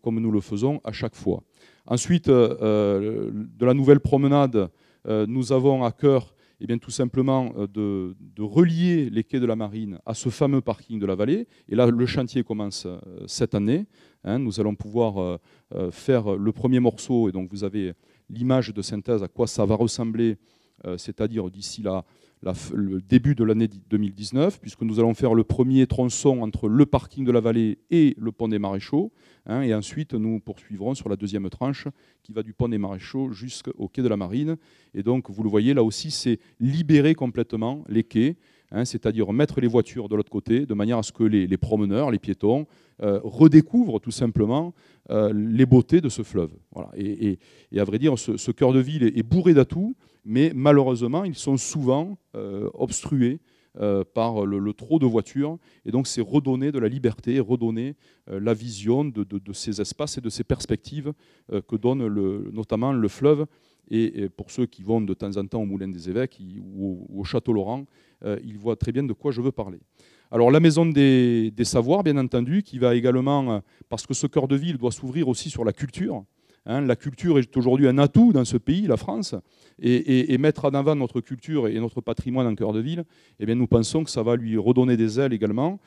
comme nous le faisons à chaque fois. Ensuite, de la nouvelle promenade, nous avons à cœur tout simplement de relier les quais de la Marine à ce fameux parking de la Vallée. Et là, le chantier commence cette année. Nous allons pouvoir faire le premier morceau. Et donc, vous avez l'image de synthèse à quoi ça va ressembler, c'est-à-dire d'ici le début de l'année 2019, puisque nous allons faire le premier tronçon entre le parking de la Vallée et le pont des Maréchaux. Et ensuite, nous poursuivrons sur la deuxième tranche qui va du pont des Maréchaux jusqu'au quai de la Marine. Et donc, vous le voyez, là aussi, c'est libérer complètement les quais, c'est-à-dire mettre les voitures de l'autre côté, de manière à ce que les promeneurs, les piétons, redécouvrent tout simplement les beautés de ce fleuve. Voilà. Et à vrai dire, ce cœur de ville est bourré d'atouts, mais malheureusement, ils sont souvent obstrués par le trop de voitures. Et donc, c'est redonner de la liberté, redonner la vision de ces espaces et de ces perspectives que donne notamment le fleuve. Et pour ceux qui vont de temps en temps au Moulin des Évêques ou au Château Laurent, ils voient très bien de quoi je veux parler. Alors, la Maison des Savoirs, bien entendu, qui va également, parce que ce cœur de ville doit s'ouvrir aussi sur la culture. La culture est aujourd'hui un atout dans ce pays, la France, et mettre en avant notre culture et notre patrimoine en cœur de ville, nous pensons que ça va lui redonner des ailes également.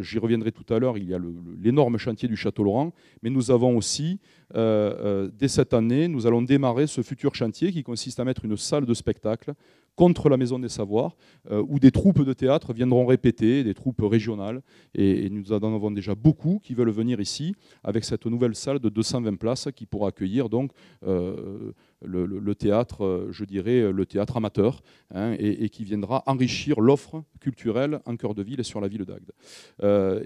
J'y reviendrai tout à l'heure, il y a l'énorme chantier du Château Laurent, mais nous avons aussi, dès cette année, nous allons démarrer ce futur chantier qui consiste à mettre une salle de spectacle contre la Maison des Savoirs, où des troupes de théâtre viendront répéter, des troupes régionales, et nous en avons déjà beaucoup qui veulent venir ici, avec cette nouvelle salle de 220 places qui pourra accueillir donc le théâtre, je dirais, le théâtre amateur, et qui viendra enrichir l'offre culturelle en cœur de ville et sur la ville d'Agde.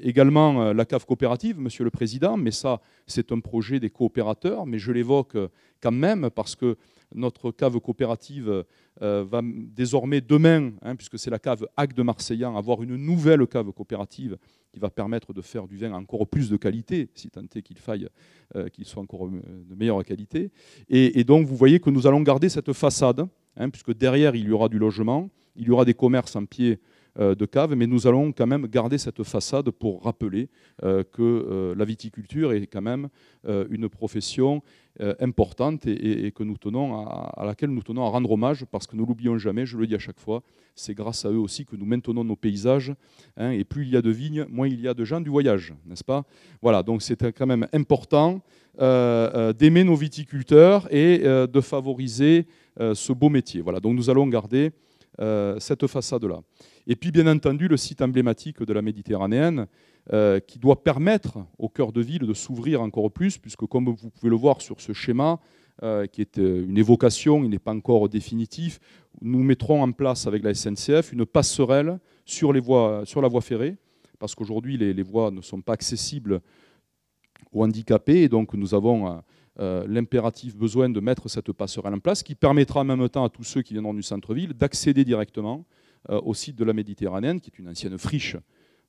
Également, la cave coopérative, Monsieur le Président, mais ça, c'est un projet des coopérateurs, mais je l'évoque quand même parce que notre cave coopérative va désormais demain, puisque c'est la cave Agde Marseillan, avoir une nouvelle cave coopérative qui va permettre de faire du vin encore plus de qualité, si tant est qu'il faille qu'il soit encore de meilleure qualité. Et donc, vous voyez que nous allons garder cette façade, puisque derrière, il y aura du logement, il y aura des commerces en pied de cave, mais nous allons quand même garder cette façade pour rappeler que la viticulture est quand même une profession importante et que nous tenons à laquelle nous tenons à rendre hommage, parce que nous l'oublions jamais, je le dis à chaque fois, c'est grâce à eux aussi que nous maintenons nos paysages, et plus il y a de vignes, moins il y a de gens du voyage, n'est-ce pas? Voilà, donc c'est quand même important d'aimer nos viticulteurs et de favoriser ce beau métier. Voilà, donc nous allons garder cette façade-là. Et puis, bien entendu, le site emblématique de la Méditerranéenne, qui doit permettre au cœur de ville de s'ouvrir encore plus, puisque comme vous pouvez le voir sur ce schéma, qui est une évocation, il n'est pas encore définitif, nous mettrons en place avec la SNCF une passerelle sur la voie ferrée, parce qu'aujourd'hui, les voies ne sont pas accessibles aux handicapés, et donc nous avons l'impératif besoin de mettre cette passerelle en place, qui permettra en même temps à tous ceux qui viendront du centre-ville d'accéder directement au site de la Méditerranéenne, qui est une ancienne friche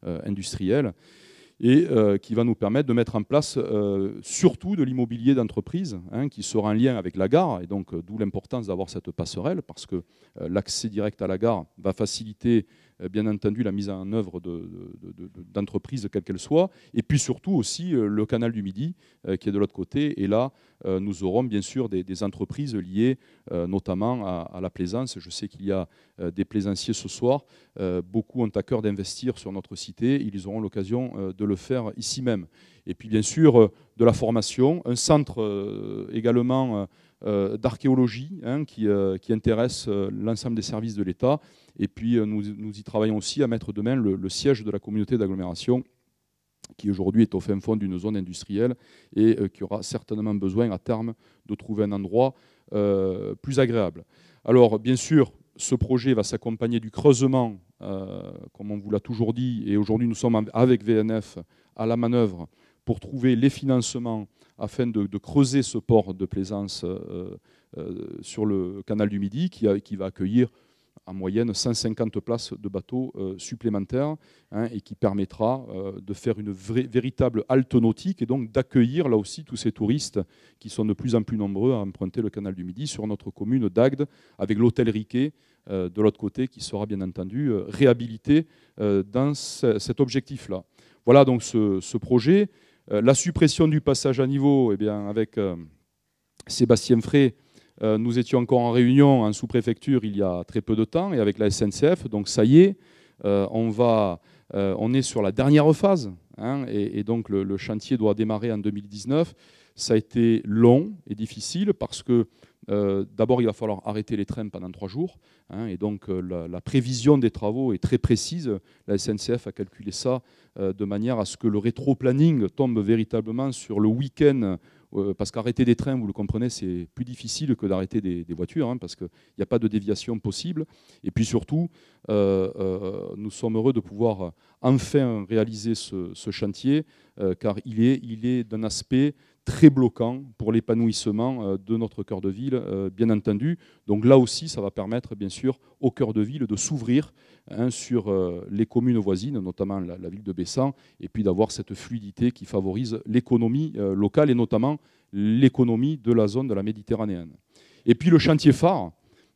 industrielle, et qui va nous permettre de mettre en place surtout de l'immobilier d'entreprise, qui sera en lien avec la gare, et donc d'où l'importance d'avoir cette passerelle, parce que l'accès direct à la gare va faciliter bien entendu la mise en œuvre d'entreprises, quelle qu'elle soit, et puis surtout aussi le canal du Midi qui est de l'autre côté, et là nous aurons bien sûr des entreprises liées notamment à la plaisance. Je sais qu'il y a des plaisanciers ce soir, beaucoup ont à cœur d'investir sur notre cité, ils auront l'occasion de le faire ici même. Et puis bien sûr de la formation, un centre également d'archéologie qui intéresse l'ensemble des services de l'État. Et puis nous y travaillons aussi à mettre demain le siège de la communauté d'agglomération qui aujourd'hui est au fin fond d'une zone industrielle et qui aura certainement besoin à terme de trouver un endroit plus agréable. Alors bien sûr, ce projet va s'accompagner du creusement, comme on vous l'a toujours dit, et aujourd'hui nous sommes avec VNF à la manœuvre pour trouver les financements afin de creuser ce port de plaisance sur le canal du Midi qui va accueillir en moyenne 150 places de bateaux supplémentaires et qui permettra de faire une véritable halte nautique et donc d'accueillir là aussi tous ces touristes qui sont de plus en plus nombreux à emprunter le canal du Midi sur notre commune d'Agde avec l'hôtel Riquet de l'autre côté qui sera bien entendu réhabilité dans cet objectif-là. Voilà donc ce projet. La suppression du passage à niveau, eh bien, avec Sébastien Frey, nous étions encore en réunion en sous-préfecture il y a très peu de temps et avec la SNCF, donc ça y est, on est sur la dernière phase et donc le chantier doit démarrer en 2019. Ça a été long et difficile parce que d'abord il va falloir arrêter les trains pendant 3 jours et donc la prévision des travaux est très précise. La SNCF a calculé ça de manière à ce que le rétro-planning tombe véritablement sur le week-end. Parce qu'arrêter des trains, vous le comprenez, c'est plus difficile que d'arrêter des voitures, parce qu'il n'y a pas de déviation possible. Et puis surtout, nous sommes heureux de pouvoir enfin réaliser ce chantier, car il est d'un aspect très bloquant pour l'épanouissement de notre cœur de ville, bien entendu. Donc là aussi, ça va permettre, bien sûr, au cœur de ville de s'ouvrir sur les communes voisines, notamment la ville de Bessan, et puis d'avoir cette fluidité qui favorise l'économie locale et notamment l'économie de la zone de la Méditerranéenne. Et puis le chantier phare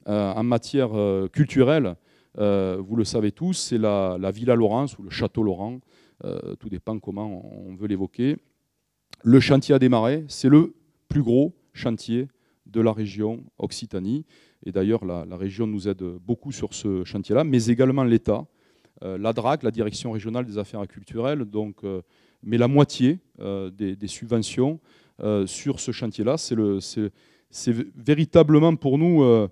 en matière culturelle, vous le savez tous, c'est la Villa Laurence ou le Château Laurent, tout dépend comment on veut l'évoquer. Le chantier a démarré, c'est le plus gros chantier de la région Occitanie. Et d'ailleurs, la région nous aide beaucoup sur ce chantier-là, mais également l'État. La DRAC, la Direction régionale des affaires culturelles, donc, met la moitié des subventions sur ce chantier-là. C'est véritablement pour nous,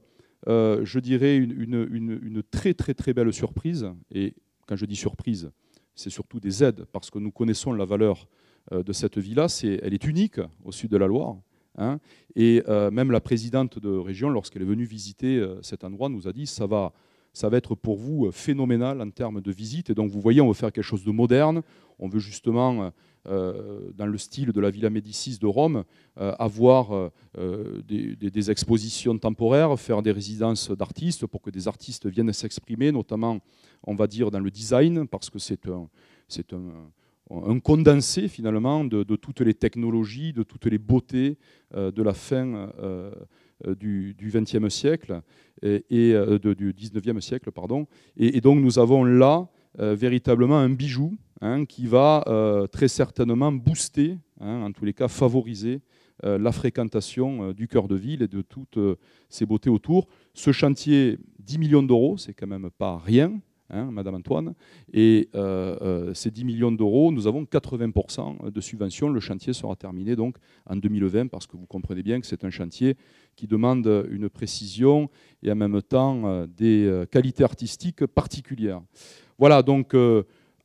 je dirais, une très très très belle surprise. Et quand je dis surprise, c'est surtout des aides, parce que nous connaissons la valeur de cette villa. Elle est unique au sud de la Loire. Et même la présidente de région, lorsqu'elle est venue visiter cet endroit, nous a dit ça va être pour vous phénoménal en termes de visite. Et donc vous voyez, on veut faire quelque chose de moderne. On veut justement, dans le style de la Villa Médicis de Rome, avoir des expositions temporaires, faire des résidences d'artistes pour que des artistes viennent s'exprimer, notamment, on va dire, dans le design, parce que c'est un condensé finalement de toutes les technologies, de toutes les beautés de la fin du XXe siècle et du XIXe siècle, pardon. Et donc nous avons là véritablement un bijou qui va très certainement booster, en tous les cas favoriser la fréquentation du cœur de ville et de toutes ces beautés autour. Ce chantier, 10 millions d'euros, c'est quand même pas rien. Madame Antoine, et ces 10 millions d'euros, nous avons 80% de subventions. Le chantier sera terminé donc en 2020, parce que vous comprenez bien que c'est un chantier qui demande une précision et en même temps des qualités artistiques particulières. Voilà, donc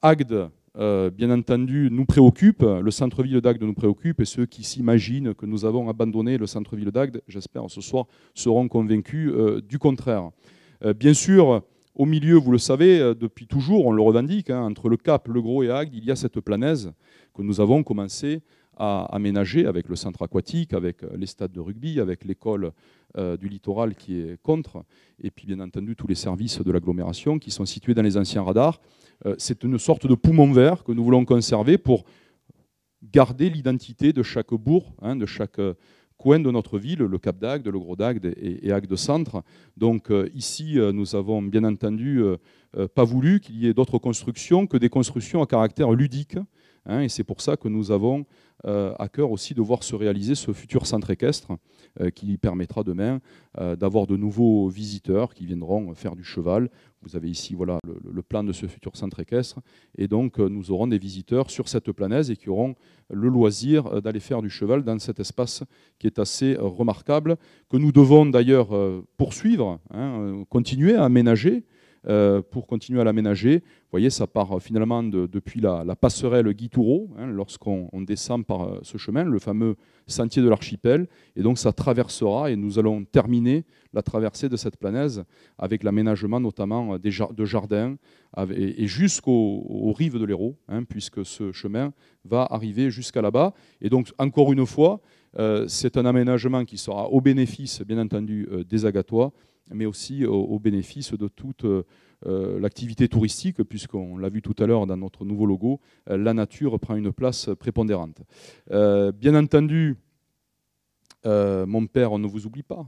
Agde, bien entendu, nous préoccupe, le centre-ville d'Agde nous préoccupe, et ceux qui s'imaginent que nous avons abandonné le centre-ville d'Agde, j'espère ce soir, seront convaincus du contraire. Bien sûr, au milieu, vous le savez, depuis toujours, on le revendique, entre le Cap, le Gros et Agde, il y a cette planaise que nous avons commencé à aménager avec le centre aquatique, avec les stades de rugby, avec l'école du littoral qui est contre, et puis bien entendu tous les services de l'agglomération qui sont situés dans les anciens radars. C'est une sorte de poumon vert que nous voulons conserver pour garder l'identité de chaque bourg, de chaque coin de notre ville, le Cap d'Agde, le Gros d'Agde et Agde Centre. Donc ici, nous avons bien entendu pas voulu qu'il y ait d'autres constructions que des constructions à caractère ludique, hein, et c'est pour ça que nous avons à cœur aussi de voir se réaliser ce futur centre équestre qui permettra demain d'avoir de nouveaux visiteurs qui viendront faire du cheval. Vous avez ici voilà, le plan de ce futur centre équestre. Et donc, nous aurons des visiteurs sur cette planaise et qui auront le loisir d'aller faire du cheval dans cet espace qui est assez remarquable, que nous devons d'ailleurs poursuivre, hein, continuer à aménager. Pour continuer à l'aménager, vous voyez, ça part finalement depuis la passerelle Guy Toureau, hein, lorsqu'on descend par ce chemin, le fameux sentier de l'archipel, et donc ça traversera, et nous allons terminer la traversée de cette planaise avec l'aménagement notamment de jardins et jusqu'aux rives de l'Hérault, hein, puisque ce chemin va arriver jusqu'à là-bas. Et donc, encore une fois, c'est un aménagement qui sera au bénéfice, bien entendu, des Agatois, mais aussi au bénéfice de toute l'activité touristique, puisqu'on l'a vu tout à l'heure dans notre nouveau logo, la nature prend une place prépondérante. Bien entendu, mon père, on ne vous oublie pas.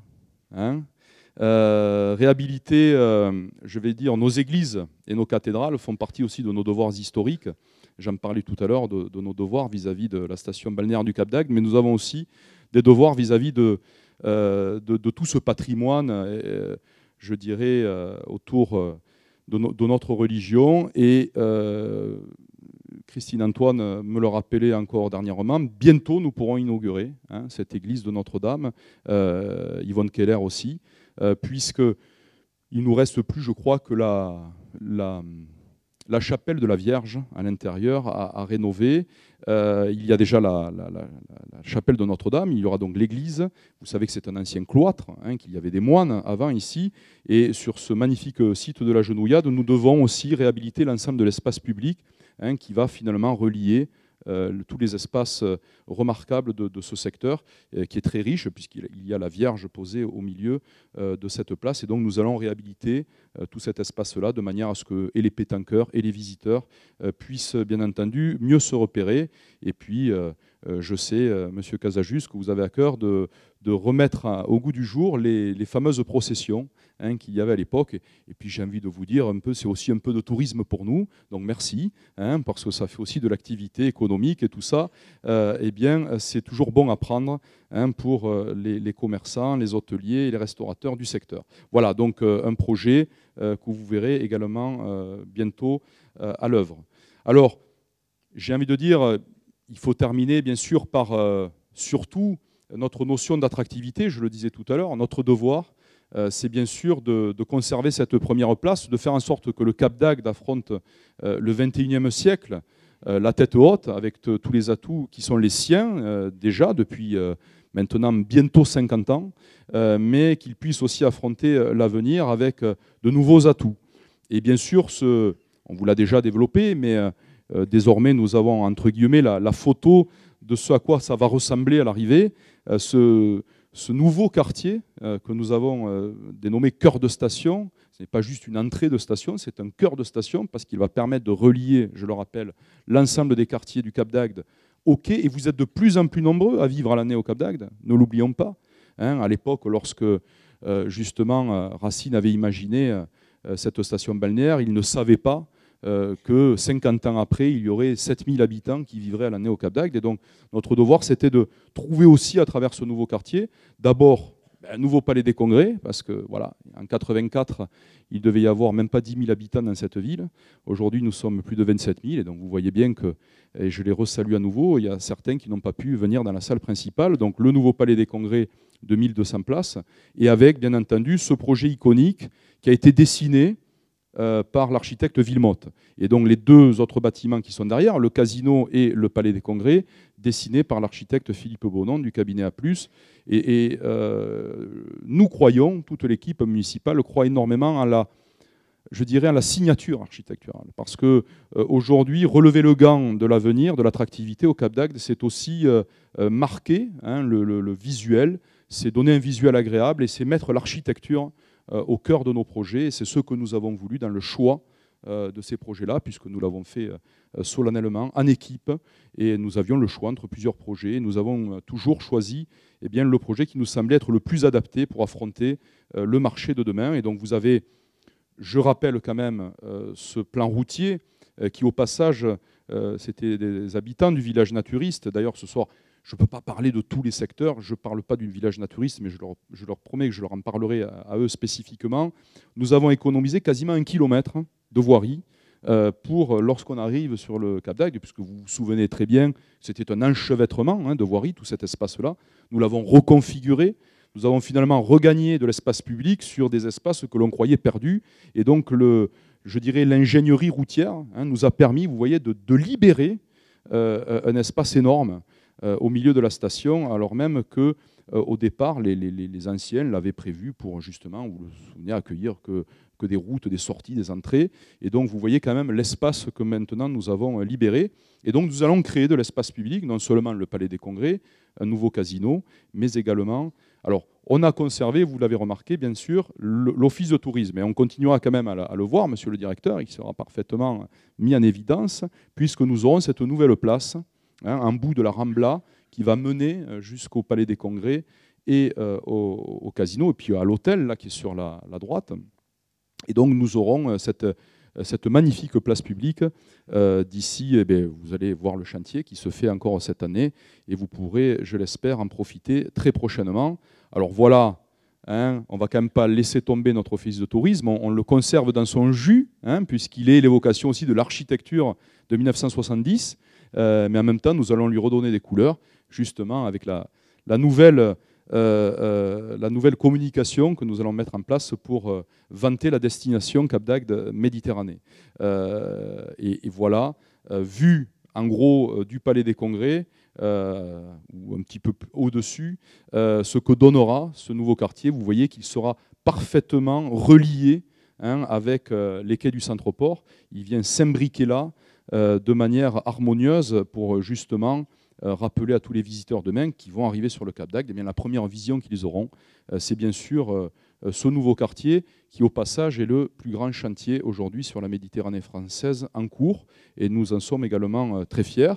Hein, réhabiliter, je vais dire, nos églises et nos cathédrales font partie aussi de nos devoirs historiques. J'en parlais tout à l'heure de nos devoirs vis-à-vis de la station balnéaire du Cap d'Agde, mais nous avons aussi des devoirs vis-à-vis de tout ce patrimoine, je dirais, autour de notre religion. Et Christine Antoine me le rappelait encore dernièrement, bientôt nous pourrons inaugurer, hein, cette église de Notre-Dame, Yvonne Keller aussi, puisqu'il ne nous reste plus, je crois, que la chapelle de la Vierge à l'intérieur à rénover. Il y a déjà la chapelle de Notre-Dame, il y aura donc l'église. Vous savez que c'est un ancien cloître, hein, qu'il y avait des moines avant ici. Et sur ce magnifique site de la Genouillade, nous devons aussi réhabiliter l'ensemble de l'espace public, hein, qui va finalement relier tous les espaces remarquables de ce secteur, qui est très riche, puisqu'il y a la Vierge posée au milieu de cette place. Et donc nous allons réhabiliter tout cet espace-là, de manière à ce que et les pétanqueurs et les visiteurs puissent bien entendu mieux se repérer. Et puis je sais, Monsieur Casajus, que vous avez à cœur de remettre au goût du jour les fameuses processions, hein, qu'il y avait à l'époque. Et puis j'ai envie de vous dire, c'est aussi un peu de tourisme pour nous, donc merci, hein, parce que ça fait aussi de l'activité économique et tout ça. Eh bien, c'est toujours bon à prendre, hein, pour les commerçants, les hôteliers et les restaurateurs du secteur. Voilà, donc un projet que vous verrez également bientôt à l'œuvre. Alors, j'ai envie de dire, il faut terminer bien sûr par surtout notre notion d'attractivité. Je le disais tout à l'heure, notre devoir, c'est bien sûr de conserver cette première place, de faire en sorte que le Cap d'Agde affronte le XXIe siècle la tête haute, avec tous les atouts qui sont les siens déjà depuis maintenant bientôt 50 ans, mais qu'il puisse aussi affronter l'avenir avec de nouveaux atouts. Et bien sûr, on vous l'a déjà développé, mais désormais nous avons entre guillemets la photo de ce à quoi ça va ressembler à l'arrivée. Ce nouveau quartier que nous avons dénommé cœur de station, ce n'est pas juste une entrée de station, c'est un cœur de station parce qu'il va permettre de relier, je le rappelle, l'ensemble des quartiers du Cap d'Agde au quai. Et vous êtes de plus en plus nombreux à vivre à l'année au Cap d'Agde, ne l'oublions pas. Hein, à l'époque, lorsque justement Racine avait imaginé cette station balnéaire, il ne savait pas que 50 ans après, il y aurait 7000 habitants qui vivraient à l'année au Cap d'Agde. Et donc, notre devoir, c'était de trouver aussi, à travers ce nouveau quartier, d'abord un nouveau palais des congrès, parce que, voilà, en 84, il devait y avoir même pas 10 000 habitants dans cette ville. Aujourd'hui, nous sommes plus de 27 000. Et donc, vous voyez bien que, et je les resalue à nouveau, il y a certains qui n'ont pas pu venir dans la salle principale. Donc, le nouveau palais des congrès de 1200 places, et avec, bien entendu, ce projet iconique qui a été dessiné par l'architecte Villemotte. Et donc les deux autres bâtiments qui sont derrière, le casino et le palais des congrès, dessinés par l'architecte Philippe Bonon du cabinet A+. Et nous croyons, toute l'équipe municipale croit énormément à la signature architecturale. Parce que aujourd'hui, relever le gant de l'avenir, de l'attractivité au Cap d'Agde, c'est aussi marquer, hein, le visuel, c'est donner un visuel agréable et c'est mettre l'architecture au cœur de nos projets. Et c'est ce que nous avons voulu dans le choix de ces projets-là, puisque nous l'avons fait solennellement, en équipe, et nous avions le choix entre plusieurs projets. Nous avons toujours choisi le projet qui nous semblait être le plus adapté pour affronter le marché de demain. Et donc vous avez, je rappelle quand même, ce plan routier qui, au passage, c'était des habitants du village naturiste. D'ailleurs, ce soir, je ne peux pas parler de tous les secteurs, je ne parle pas du village naturiste, mais je leur promets que je leur en parlerai à eux spécifiquement. Nous avons économisé quasiment 1 kilomètre de voirie pour lorsqu'on arrive sur le Cap d'Agde, puisque vous vous souvenez très bien, c'était un enchevêtrement de voirie, tout cet espace-là. Nous l'avons reconfiguré. Nous avons finalement regagné de l'espace public sur des espaces que l'on croyait perdus. Et donc, je dirais, l'ingénierie routière nous a permis, vous voyez, de libérer un espace énorme au milieu de la station, alors même que au départ, les anciens l'avaient prévu pour justement, vous vous souvenez, accueillir que des routes, des sorties, des entrées. Et donc, vous voyez quand même l'espace que maintenant nous avons libéré. Et donc, nous allons créer de l'espace public, non seulement le Palais des Congrès, un nouveau casino, mais également... Alors, on a conservé, vous l'avez remarqué, bien sûr, l'office de tourisme. Et on continuera quand même à le voir, monsieur le directeur, il sera parfaitement mis en évidence, puisque nous aurons cette nouvelle place, en bout de la Rambla, qui va mener jusqu'au Palais des Congrès et au casino, et puis à l'hôtel, là, qui est sur la droite. Et donc, nous aurons cette magnifique place publique. D'ici, vous allez voir le chantier qui se fait encore cette année, et vous pourrez, je l'espère, en profiter très prochainement. Alors voilà, on ne va quand même pas laisser tomber notre office de tourisme, on le conserve dans son jus, puisqu'il est l'évocation aussi de l'architecture de 1970, mais en même temps, nous allons lui redonner des couleurs, justement avec la nouvelle communication que nous allons mettre en place pour vanter la destination Cap d'Agde Méditerranée. Et voilà, vu en gros du Palais des Congrès, ou un petit peu au-dessus, ce que donnera ce nouveau quartier. Vous voyez qu'il sera parfaitement relié avec les quais du Centre-Port. Il vient s'imbriquer là de manière harmonieuse pour justement rappeler à tous les visiteurs demain qui vont arriver sur le Cap d'Agde, la première vision qu'ils auront, c'est bien sûr ce nouveau quartier qui, au passage, est le plus grand chantier aujourd'hui sur la Méditerranée française en cours. Et nous en sommes également très fiers.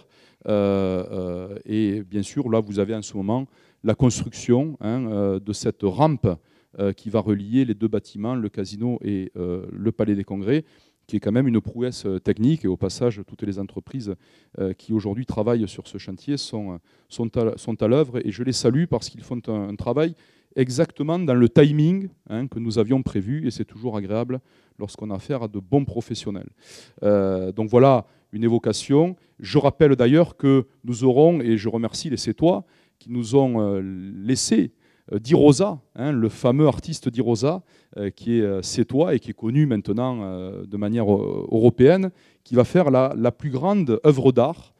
Et bien sûr, là, vous avez en ce moment la construction de cette rampe qui va relier les deux bâtiments, le casino et le Palais des Congrès, qui est quand même une prouesse technique. Et au passage, toutes les entreprises qui aujourd'hui travaillent sur ce chantier sont à l'œuvre. Et je les salue parce qu'ils font un travail exactement dans le timing que nous avions prévu. Et c'est toujours agréable lorsqu'on a affaire à de bons professionnels. Donc voilà une évocation. Je rappelle d'ailleurs que nous aurons, et je remercie les Sétois qui nous ont laissé Dirosa, le fameux artiste Dirosa, qui est sétois et qui est connu maintenant de manière européenne, qui va faire la plus grande œuvre d'art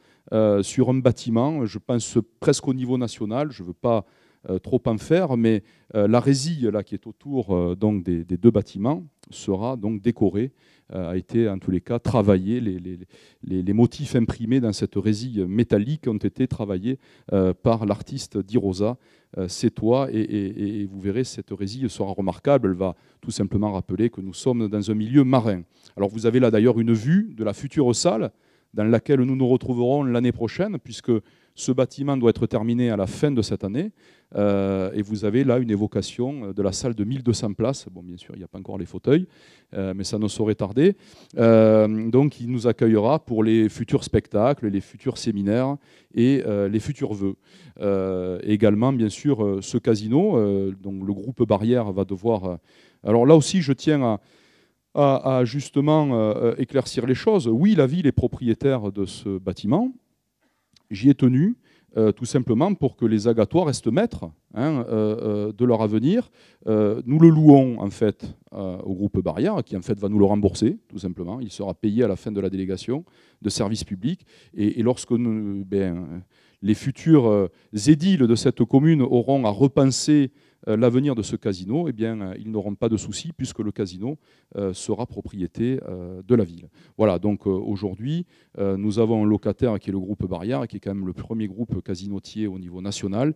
sur un bâtiment, je pense presque au niveau national, je ne veux pas trop en faire, mais la résille là, qui est autour donc, des deux bâtiments sera donc décorée, a été en tous les cas travaillé, les motifs imprimés dans cette résille métallique ont été travaillés par l'artiste Dirosa, sétois, et vous verrez, cette résille sera remarquable, elle va tout simplement rappeler que nous sommes dans un milieu marin. Alors vous avez là d'ailleurs une vue de la future salle dans laquelle nous nous retrouverons l'année prochaine, puisque ce bâtiment doit être terminé à la fin de cette année. Et vous avez là une évocation de la salle de 1200 places. Bon, bien sûr, il n'y a pas encore les fauteuils, mais ça ne saurait tarder. Donc, il nous accueillera pour les futurs spectacles, les futurs séminaires et les futurs vœux. Également, bien sûr, ce casino, donc le groupe Barrière va devoir... alors là aussi, je tiens à justement éclaircir les choses. Oui, la ville est propriétaire de ce bâtiment. J'y ai tenu, tout simplement pour que les Agatois restent maîtres de leur avenir. Nous le louons en fait au groupe Barrière, qui en fait va nous le rembourser, tout simplement. Il sera payé à la fin de la délégation de service public. Et lorsque les futurs édiles de cette commune auront à repenser l'avenir de ce casino, eh bien, ils n'auront pas de soucis puisque le casino sera propriété de la ville. Voilà, donc aujourd'hui, nous avons un locataire qui est le groupe Barrière, qui est quand même le premier groupe casinotier au niveau national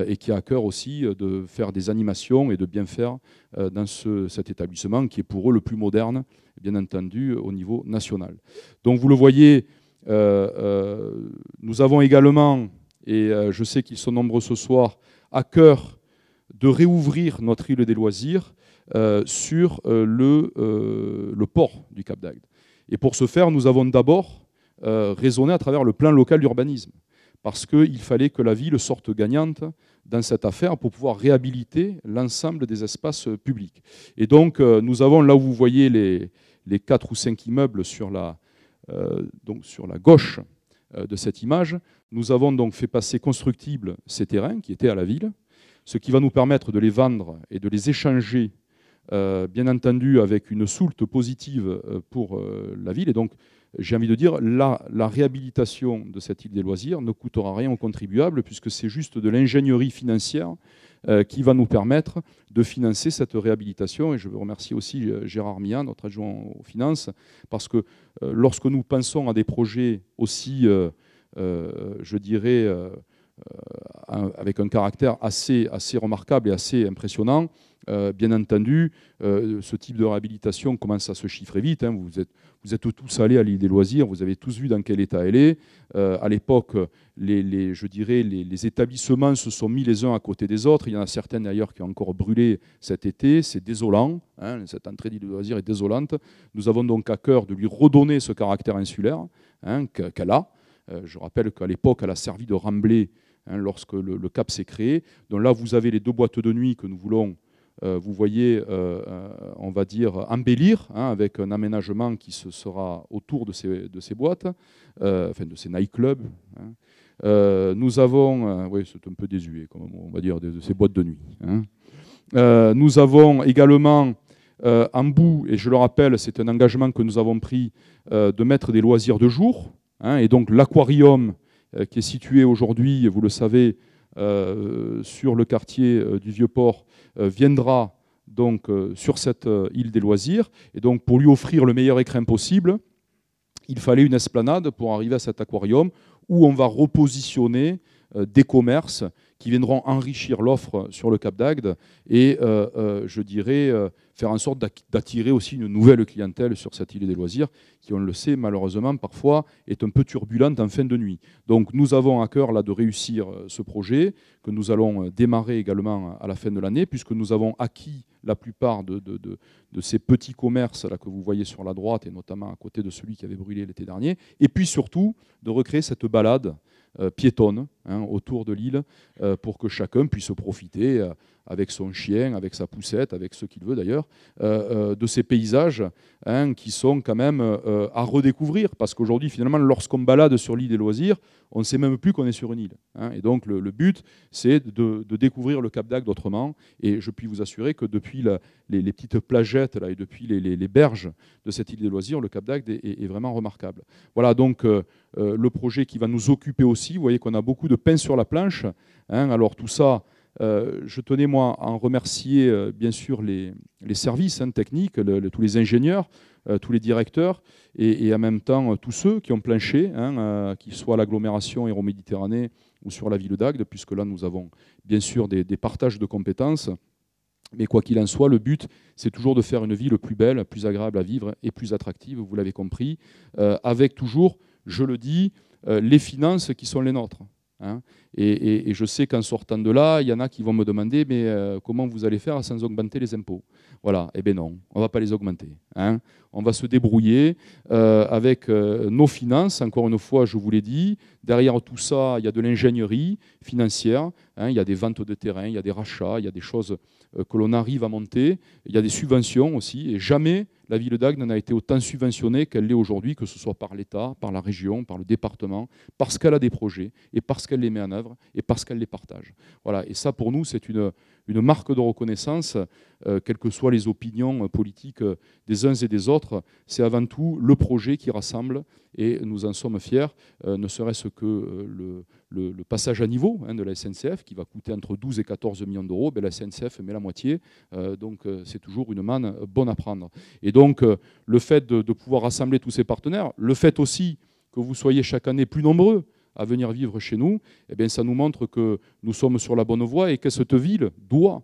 et qui a à cœur aussi de faire des animations et de bien faire dans cet établissement qui est pour eux le plus moderne, bien entendu, au niveau national. Donc vous le voyez, nous avons également, et je sais qu'ils sont nombreux ce soir, à cœur de réouvrir notre île des loisirs sur le port du Cap d'Agde. Et pour ce faire, nous avons d'abord raisonner à travers le plan local d'urbanisme. Parce qu'il fallait que la ville sorte gagnante dans cette affaire pour pouvoir réhabiliter l'ensemble des espaces publics. Et donc, nous avons, là où vous voyez les 4 ou 5 immeubles sur la gauche de cette image, nous avons donc fait passer constructibles ces terrains qui étaient à la ville, ce qui va nous permettre de les vendre et de les échanger, bien entendu, avec une soulte positive pour la ville. Et donc, j'ai envie de dire, la réhabilitation de cette île des loisirs ne coûtera rien aux contribuables, puisque c'est juste de l'ingénierie financière qui va nous permettre de financer cette réhabilitation. Et je veux remercier aussi Gérard Mian, notre adjoint aux finances, parce que lorsque nous pensons à des projets aussi, je dirais, avec un caractère assez remarquable et assez impressionnant, bien entendu, ce type de réhabilitation commence à se chiffrer vite. Hein. Vous êtes tous allés à l'île des loisirs, vous avez tous vu dans quel état elle est. À l'époque, je dirais, les établissements se sont mis les uns à côté des autres. Il y en a certains d'ailleurs qui ont encore brûlé cet été. C'est désolant. Hein. Cette entrée d'île des loisirs est désolante. Nous avons donc à cœur de lui redonner ce caractère insulaire, hein, qu'elle a. Je rappelle qu'à l'époque, elle a servi de remblai, hein, lorsque le Cap s'est créé. Donc là, vous avez les 2 boîtes de nuit que nous voulons, vous voyez, on va dire, embellir, hein, avec un aménagement qui sera autour de ces boîtes, enfin de ces nightclubs. Hein. Nous avons, oui, c'est un peu désuet, comme on va dire, de ces boîtes de nuit. Hein. Nous avons également en bout, et je le rappelle, c'est un engagement que nous avons pris, de mettre des loisirs de jour. Hein, et donc l'aquarium qui est situé aujourd'hui, vous le savez, sur le quartier du Vieux-Port, viendra donc sur cette île des loisirs. Et donc pour lui offrir le meilleur écrin possible, il fallait une esplanade pour arriver à cet aquarium où on va repositionner des commerces qui viendront enrichir l'offre sur le Cap d'Agde et, je dirais, faire en sorte d'attirer aussi une nouvelle clientèle sur cette île des loisirs qui, on le sait, malheureusement, parfois est un peu turbulente en fin de nuit. Donc nous avons à cœur là, de réussir ce projet que nous allons démarrer également à la fin de l'année, puisque nous avons acquis la plupart de ces petits commerces là, que vous voyez sur la droite, et notamment à côté de celui qui avait brûlé l'été dernier, et puis surtout de recréer cette balade piétonne, hein, autour de l'île, pour que chacun puisse profiter avec son chien, avec sa poussette, avec ce qu'il veut d'ailleurs, de ces paysages, hein, qui sont quand même à redécouvrir, parce qu'aujourd'hui finalement lorsqu'on balade sur l'île des loisirs, on ne sait même plus qu'on est sur une île. Hein, et donc le but c'est de découvrir le Cap d'Agde autrement, et je puis vous assurer que depuis les petites plagettes là, et depuis les berges de cette île des loisirs, le Cap d'Agde est vraiment remarquable. Voilà donc le projet qui va nous occuper aussi. Vous voyez qu'on a beaucoup de pain sur la planche. Hein, alors tout ça, je tenais moi à en remercier bien sûr les services, hein, techniques, tous les ingénieurs, tous les directeurs et en même temps tous ceux qui ont planché, hein, qu'ils soient à l'agglomération Hérault-Méditerranée ou sur la ville d'Agde, puisque là nous avons bien sûr des partages de compétences. Mais quoi qu'il en soit, le but, c'est toujours de faire une ville plus belle, plus agréable à vivre et plus attractive, vous l'avez compris, avec toujours, je le dis, les finances qui sont les nôtres. Hein. Et je sais qu'en sortant de là, il y en a qui vont me demander mais comment vous allez faire sans augmenter les impôts? Voilà, eh bien non, on ne va pas les augmenter. Hein. On va se débrouiller avec nos finances, encore une fois, je vous l'ai dit. Derrière tout ça, il y a de l'ingénierie financière, hein, il y a des ventes de terrain, il y a des rachats, il y a des choses que l'on arrive à monter, il y a des subventions aussi, et jamais la ville d'Agde n'a été autant subventionnée qu'elle l'est aujourd'hui, que ce soit par l'État, par la région, par le département, parce qu'elle a des projets, et parce qu'elle les met en œuvre, et parce qu'elle les partage. Voilà. Et ça, pour nous, c'est une marque de reconnaissance, quelles que soient les opinions politiques des uns et des autres. C'est avant tout le projet qui rassemble, et nous en sommes fiers, ne serait-ce que le passage à niveau, hein, de la SNCF, qui va coûter entre 12 et 14 millions d'euros. La SNCF met la moitié, donc c'est toujours une manne bonne à prendre. Et donc, le fait de pouvoir rassembler tous ces partenaires, le fait aussi que vous soyez chaque année plus nombreux à venir vivre chez nous, eh bien, ça nous montre que nous sommes sur la bonne voie et que cette ville doit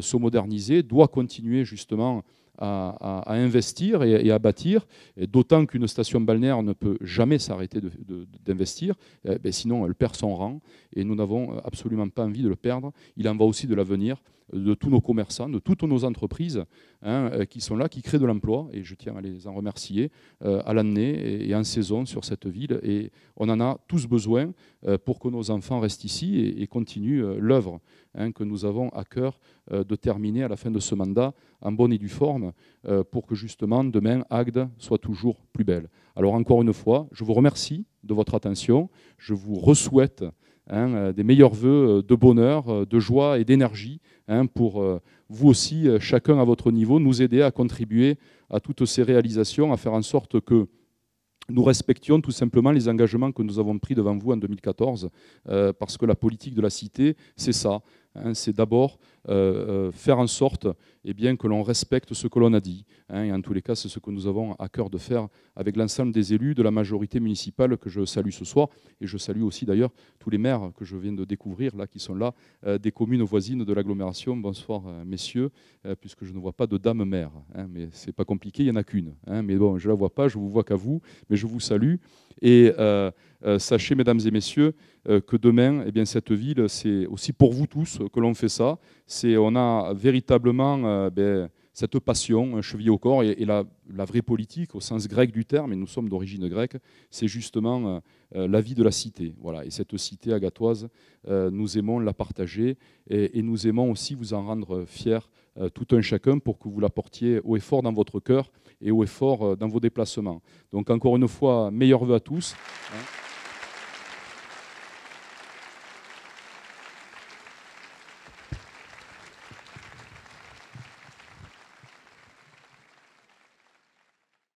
se moderniser, doit continuer justement à investir et à bâtir, d'autant qu'une station balnéaire ne peut jamais s'arrêter d'investir, sinon elle perd son rang, et nous n'avons absolument pas envie de le perdre. Il en va aussi de l'avenir de tous nos commerçants, de toutes nos entreprises qui sont là, qui créent de l'emploi, et je tiens à les en remercier à l'année et en saison sur cette ville, et on en a tous besoin pour que nos enfants restent ici et continuent l'œuvre que nous avons à cœur de terminer à la fin de ce mandat en bonne et due forme pour que justement demain Agde soit toujours plus belle. Alors encore une fois, je vous remercie de votre attention, je vous re-souhaite des meilleurs vœux de bonheur, de joie et d'énergie pour vous aussi, chacun à votre niveau, nous aider à contribuer à toutes ces réalisations, à faire en sorte que nous respections tout simplement les engagements que nous avons pris devant vous en 2014, parce que la politique de la cité, c'est ça. C'est d'abord faire en sorte que l'on respecte ce que l'on a dit. Et en tous les cas, c'est ce que nous avons à cœur de faire avec l'ensemble des élus de la majorité municipale que je salue ce soir. Et je salue aussi d'ailleurs tous les maires que je viens de découvrir, là, qui sont là, des communes voisines de l'agglomération. Bonsoir, messieurs, puisque je ne vois pas de dame maire. Mais ce n'est pas compliqué, il n'y en a qu'une. Mais bon, je ne la vois pas, je ne vous vois qu'à vous, mais je vous salue. Et sachez, mesdames et messieurs, que demain, cette ville, c'est aussi pour vous tous que l'on fait ça. On a véritablement cette passion chevillée au corps, et la vraie politique, au sens grec du terme, et nous sommes d'origine grecque, c'est justement la vie de la cité. Voilà. Et cette cité agatoise, nous aimons la partager, et nous aimons aussi vous en rendre fiers, tout un chacun, pour que vous la portiez haut et fort dans votre cœur et haut et fort dans vos déplacements. Donc encore une fois, meilleurs vœux à tous.